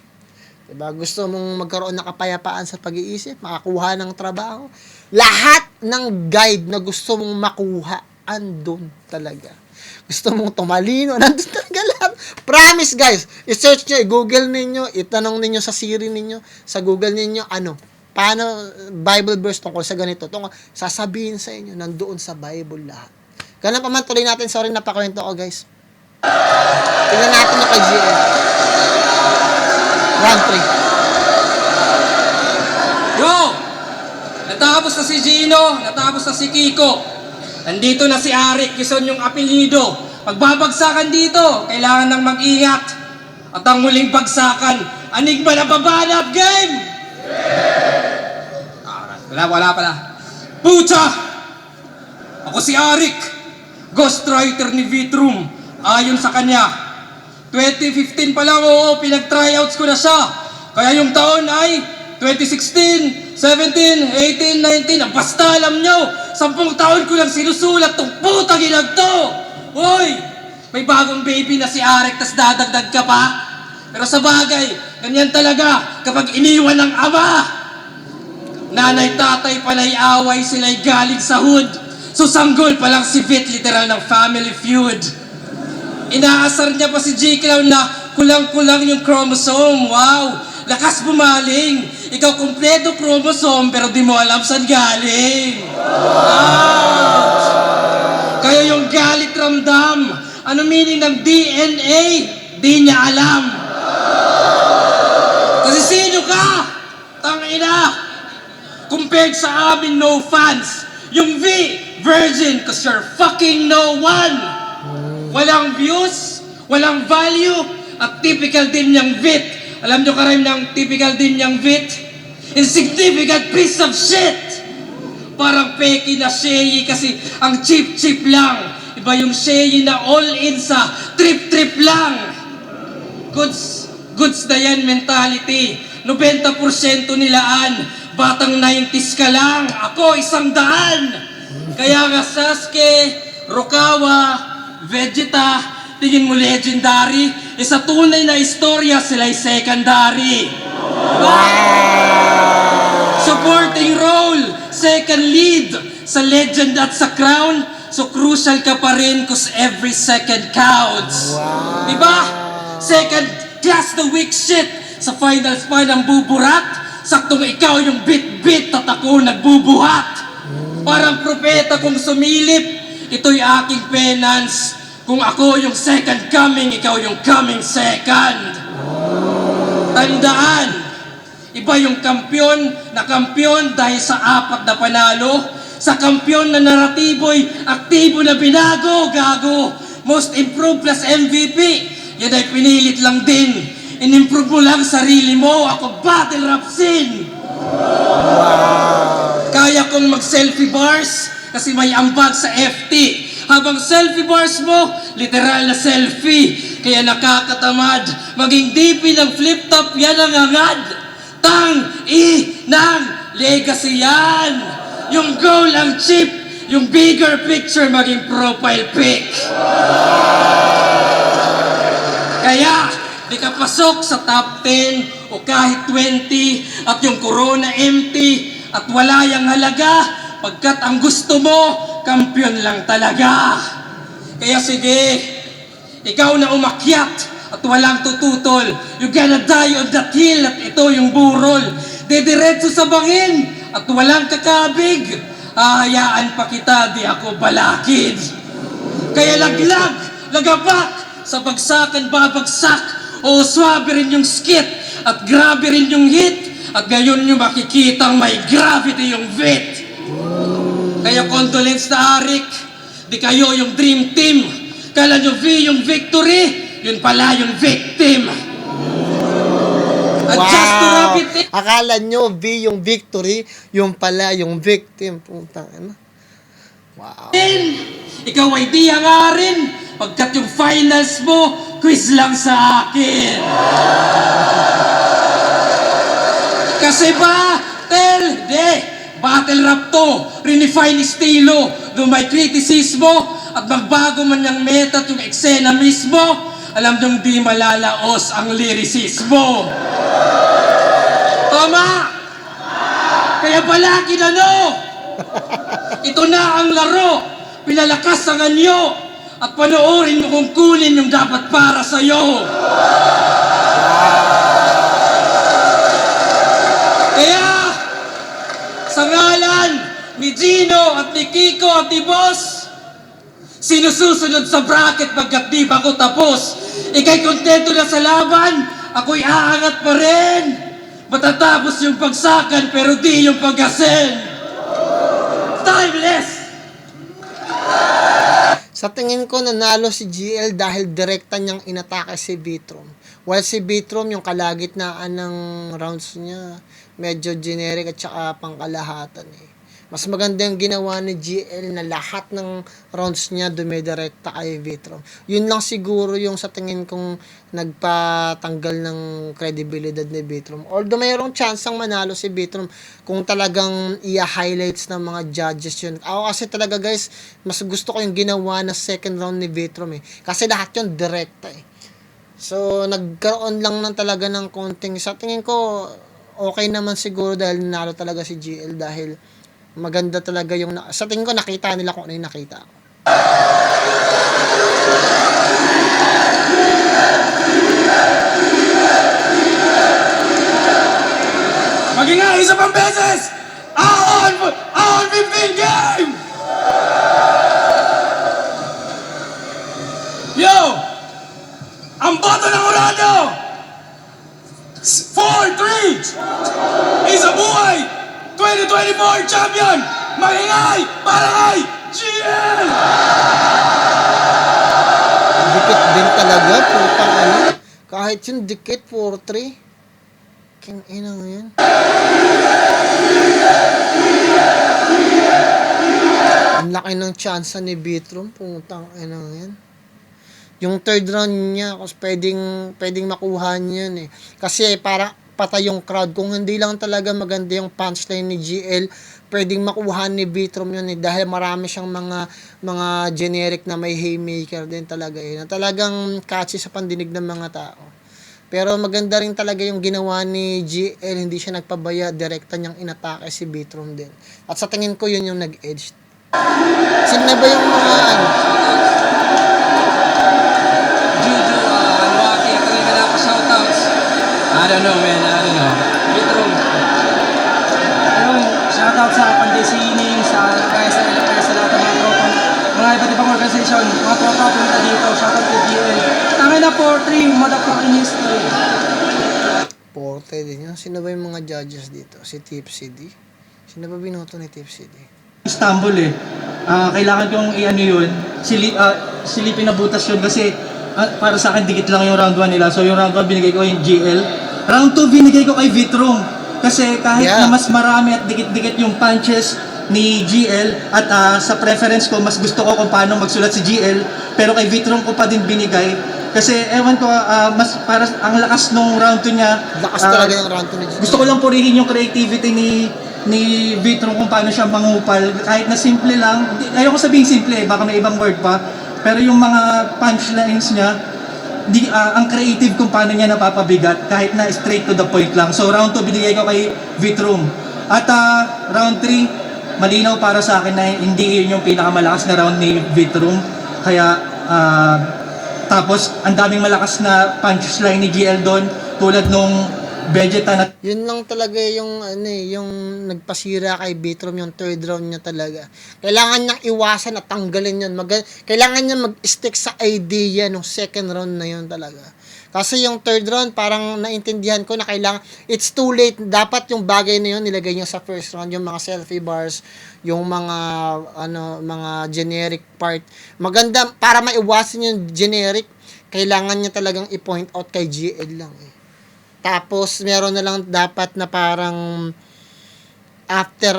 Diba? Gusto mong magkaroon ng kapayapaan sa pag-iisip, makakuha ng trabaho. Lahat ng guide na gusto mong makuha, andun talaga. Gusto mong tumalino, nandun talaga lahat. Promise guys, i-search nyo, i-google ninyo, itanong ninyo sa Siri ninyo, sa Google ninyo, paano Bible verse tungkol sa ganito. Sasabihin sa inyo, nandoon sa Bible lahat. Ganun pa man, tuloy natin, sorry napakwento ko guys. Tingnan natin yung kay GL. Round 3. Yo! Natapos na si Gino, natapos na si Kiko. Nandito na si Arik, yun yung apelyido. Pagbabagsakan dito, kailangan nang mag-ingat. At ang muling bagsakan, Enigma na babanat game! Wala pala. Pucha! Ako si Arik, ghostwriter ni Vitrum. Ayon sa kanya, 2015 pa lang, pinag-tryouts ko na siya. Kaya yung taon ay 2016, 17, 18, 19. Basta alam nyo, 10 taon ko lang sinusulat tong putang inag to. Hoy, may bagong baby na si Arik, tas dadagdag ka pa. Pero sa bagay, ganyan talaga kapag iniwan ng ama. Nanay, tatay pala'y away, sila'y galing sa hood. So sanggol pa lang si Vit, literal ng family feud. Inaasar niya pa si J. Clown na kulang-kulang yung chromosome. Wow! Lakas bumaling. Ikaw kumpleto chromosome pero di mo alam saan galing. Ouch! Kaya yung galit ramdam. Ano meaning ng DNA? Di niya alam. Kasi sino ka? Tangina! Compared sa amin, no fans. Yung V, virgin, cause you're fucking no one. Walang views, walang value, at typical din niyang Vit. Alam niyo karime ng typical din niyang Vit? Insignificant piece of shit! Parang peki na Sheyi kasi ang cheap-cheap lang. Iba yung Sheyi na all-in sa trip-trip lang. Goods na yan mentality. 90% nilaan. Batang 90s ka lang. Ako 100. Kaya nga Sasuke, Rokawa, Vegeta, tingin mo legendary? Sa tunay na istorya, sila'y secondary. Supporting role, second lead, sa legend at sa crown, so crucial ka pa rin cause every second counts. Diba? class the weak shit. Sa finals pa ng buburat, saktong ikaw yung bit-bit at ako nagbubuhat. Parang propeta kong sumilip, ito'y aking penance. Kung ako yung second coming, ikaw yung coming second. Tandaan, iba yung kampiyon na kampiyon dahil sa 4 na panalo. Sa kampiyon na naratibo'y aktibo na binago, gago. Most improved plus MVP, yan ay pinilit lang din. In-improve mo lang sarili mo, ako battle rap scene. Kaya kong mag-selfie bars kasi may ambag sa FT. Habang selfie bars mo, literal na selfie. Kaya nakakatamad, maging DP ng flip top, yan ang angad. Ng legacy yan. Yung goal ang cheap, yung bigger picture maging profile pic. Kaya, di ka pasok sa top 10 o kahit 20 at yung corona empty at wala yang halaga pagkat ang gusto mo, kampiyon lang talaga. Kaya sige, ikaw na umakyat at walang tututol. You gonna die on that hill at ito yung burol. Dediretso sa bangin at walang kakabig. Hahayaan pa kita, di ako balakid. Kaya laglag, lagabak, sa bagsakan babagsak. O swabe rin yung skit at grabe rin yung hit. At gayon nyo makikitang may gravity yung vit. Kaya condolence na Arik, di kayo yung dream team. Kala nyo V yung victory, yun pala yung victim. At just to wrap it in, Akala nyo V yung victory, yung pala yung victim. Puntang ano. Wow. ikaw ay di hangarin. Pagkat yung finals mo, quiz lang sa akin. Kasi battle rap to, redefine estilo, do may kritisismo, at magbago man yung meta at yung eksena mismo, alam niyong di malalaos ang lirisismo. Tama! Kaya palagi ito na ang laro, pinalakas ang anyo, at panoorin mo kung kunin yung dapat para sa'yo. Kaya, sa ngalan ni Gino at ni Kiko at ni Boss, sinususunod sa bracket pagkat di ba ako tapos. Ika'y kontento na sa laban, ako'y aangat pa rin. Matatapos yung pagsakan pero di yung pag-asen. Timeless! Sa tingin ko, nanalo si GL dahil direkta niyang inatake si Vitrom. While si Vitrom, yung kalagitnaan ng rounds niya, medyo generic at saka pangkalahatan eh. Mas maganda yung ginawa ni GL na lahat ng rounds niya dumidirekta kay Vitrom. Yun lang siguro yung sa tingin kong nagpatanggal ng credibility ni Vitrom. Although mayroong chance ang manalo si Vitrom kung talagang i-highlights ng mga judges yun. Ako kasi talaga guys, mas gusto ko yung ginawa na second round ni Vitrom eh. Kasi lahat yun direkta eh. So, nagkaroon lang ng talaga ng konting, sa tingin ko, okay naman siguro dahil nanalo talaga si GL dahil maganda talaga yung, sa tingin ko nakita nila kung ano yung nakita ko. Maging nga, isa pang beses! Ahon 15 game! Yo! Ang boto ng Orlando! 4-3! Isa buhay! 2024 champion! Magingay para kay GL! Dikit din talaga, putang ano. Kahit yung dikit, 4-3. King inang yan. Ang laki ng chance ni Vitrom, putang inang yan. Yung third round niya, kasi pwedeng makuha niyan eh. Kasi para patay yung crowd. Kung hindi lang talaga maganda yung punchline ni GL, pwedeng makuha ni Vitrom yun eh. Dahil marami siyang mga generic na may haymaker din talaga eh. Na talagang catchy sa pandinig ng mga tao. Pero maganda rin talaga yung ginawa ni GL. Hindi siya nagpabaya. Direkta niyang inatake si Vitrom din. At sa tingin ko yun yung nag-edge. Sino na ba yung mga Juju, Alwaki, at rin na shoutout. don't know, man. I don't know. Vitro. Ayun, shoutout sa Panday Sining, sa KSL, sa lahat ng mga tropa, mga iba't ibang organization, mga tropa punta dito, shoutout to GL. Tangin na 4-3, motherfucking history. Porte din yun. Sino ba yung mga judges dito? Si Tipsy D? Sino ba binoto ni Tipsy D? Istanbul eh. Kailangan kong i-ano yun, silipin na butas yun kasi para sa akin dikit lang yung round 1 nila. So yung round 1 binigay ko yung GL. Round 2 binigay ko kay Vitrum. Kasi kahit Yeah. na mas marami at dikit-dikit yung punches ni GL at sa preference ko, mas gusto ko kung paano magsulat si GL. Pero kay Vitrum ko pa din binigay. Kasi ewan ko, mas para ang lakas nung round 2 niya. Lakas talaga ng round 2 ni Gusto ko lang purihin yung creativity ni Vitrum kung paano siya mangupal. Kahit na simple lang, ayoko sabihin simple, baka may ibang word pa. Pero yung mga punchlines niya, ang creative kung paano niya napapabigat, kahit na straight to the point lang. So round 2 binigay ko kay Vitrum. At round 3, malinaw para sa akin na hindi yun yung pinakamalakas na round ni Vitrum. Kaya tapos ang daming malakas na punchline ni GL doon, tulad nung Vegeta na Yun lang talaga yung yung nagpasira kay Vitrum yung third round niya talaga. Kailangan niyang iwasan at tanggalin yun. Kailangan niya mag-stick sa idea nung second round na yun talaga. Kasi yung third round parang naintindihan ko na kailangan it's too late. Dapat yung bagay na yun nilagay niya sa first round, yung mga selfie bars, yung mga mga generic part. Maganda para maiwasan yung generic, kailangan niya talagang i-point out kay GL lang eh. Tapos, meron na lang dapat na parang after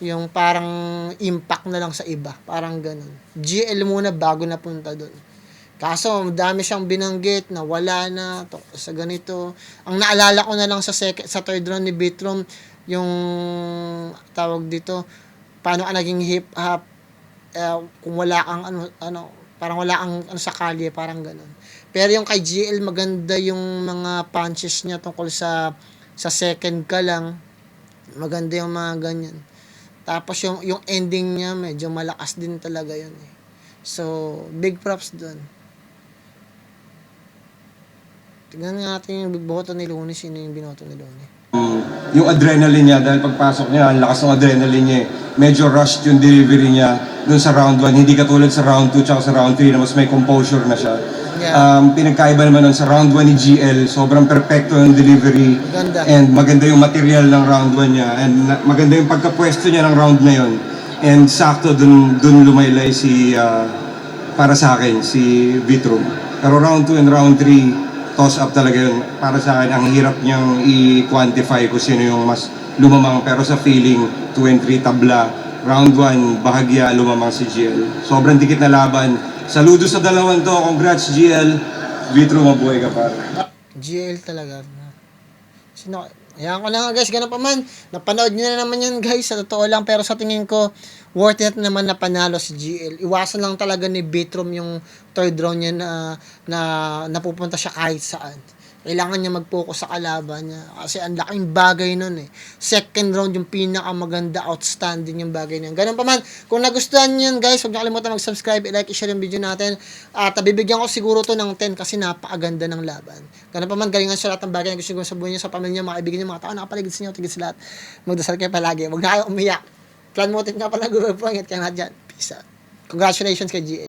yung parang impact na lang sa iba. Parang ganun. GL muna bago na punta doon. Kaso, dami siyang binanggit na wala na sa ganito. Ang naalala ko na lang sa third round ni Vitrum, yung tawag dito, paano ka naging hip-hop, kung wala kang parang wala kang sa kalye, parang ganun. Pero yung kay GL, maganda yung mga punches niya tungkol sa second ka lang. Maganda yung mga ganyan. Tapos yung ending niya, medyo malakas din talaga yun eh. So, big props dun. Tignan natin yung boto ni Looney. Sino yung binoto ni Looney? Yung adrenaline niya, dahil pagpasok niya, ang lakas ng adrenaline niya. Medyo rushed yung delivery niya dun sa round 1. Hindi katulad sa round 2 tsaka sa round 3 na mas may composure na siya. Yeah. Pinagkaiba naman nun sa round 1 ni GL, sobrang perfecto yung delivery. Maganda. And maganda yung material ng round 1 niya. And maganda yung pagkapwesto niya ng round na yun. And sakto dun lumaylay para sa akin, si Vitrum. Pero round 2 and round 3, toss up talaga yun. Para sa akin, ang hirap niyang i-quantify kung sino yung mas lumamang. Pero sa feeling, 2 and 3 tabla. Round 1, bahagya lumamang si GL. Sobrang dikit na laban. Saludo sa dalawang to. Congrats, GL. Vitrum, mabuhay ka pare. GL talaga. Ayan ko na nga guys, ganun pa man. Napanood nyo na naman yan guys, sa totoo lang. Pero sa tingin ko, worth it naman na panalo si GL. Iwasan lang talaga ni Vitrum yung third round niya na napupunta siya kahit saan. Kailangan niya mag-focus sa kalaban niya. Kasi ang laking bagay nun eh. Second round yung pinakamaganda, outstanding yung bagay niya. Ganun pa man. Kung nagustuhan niyo yan guys, huwag niyo kalimutan mag-subscribe, i-like, i-share yung video natin. At bibigyan ko siguro to ng 10 kasi napakaganda ng laban. Ganun pa man, galingan sa lahat ng bagay na gusto nyo sa buhay niyo, sa pamilya niyo, mga kaibigan niyo, mga tao nakapaligid sa inyo, tigil sa lahat. Magdasal kayo palagi. Huwag na kayo umiyak. Plan motive nga pala, Google Pro, ingat kayo lahat dyan. Peace out. Congratulations kay GL.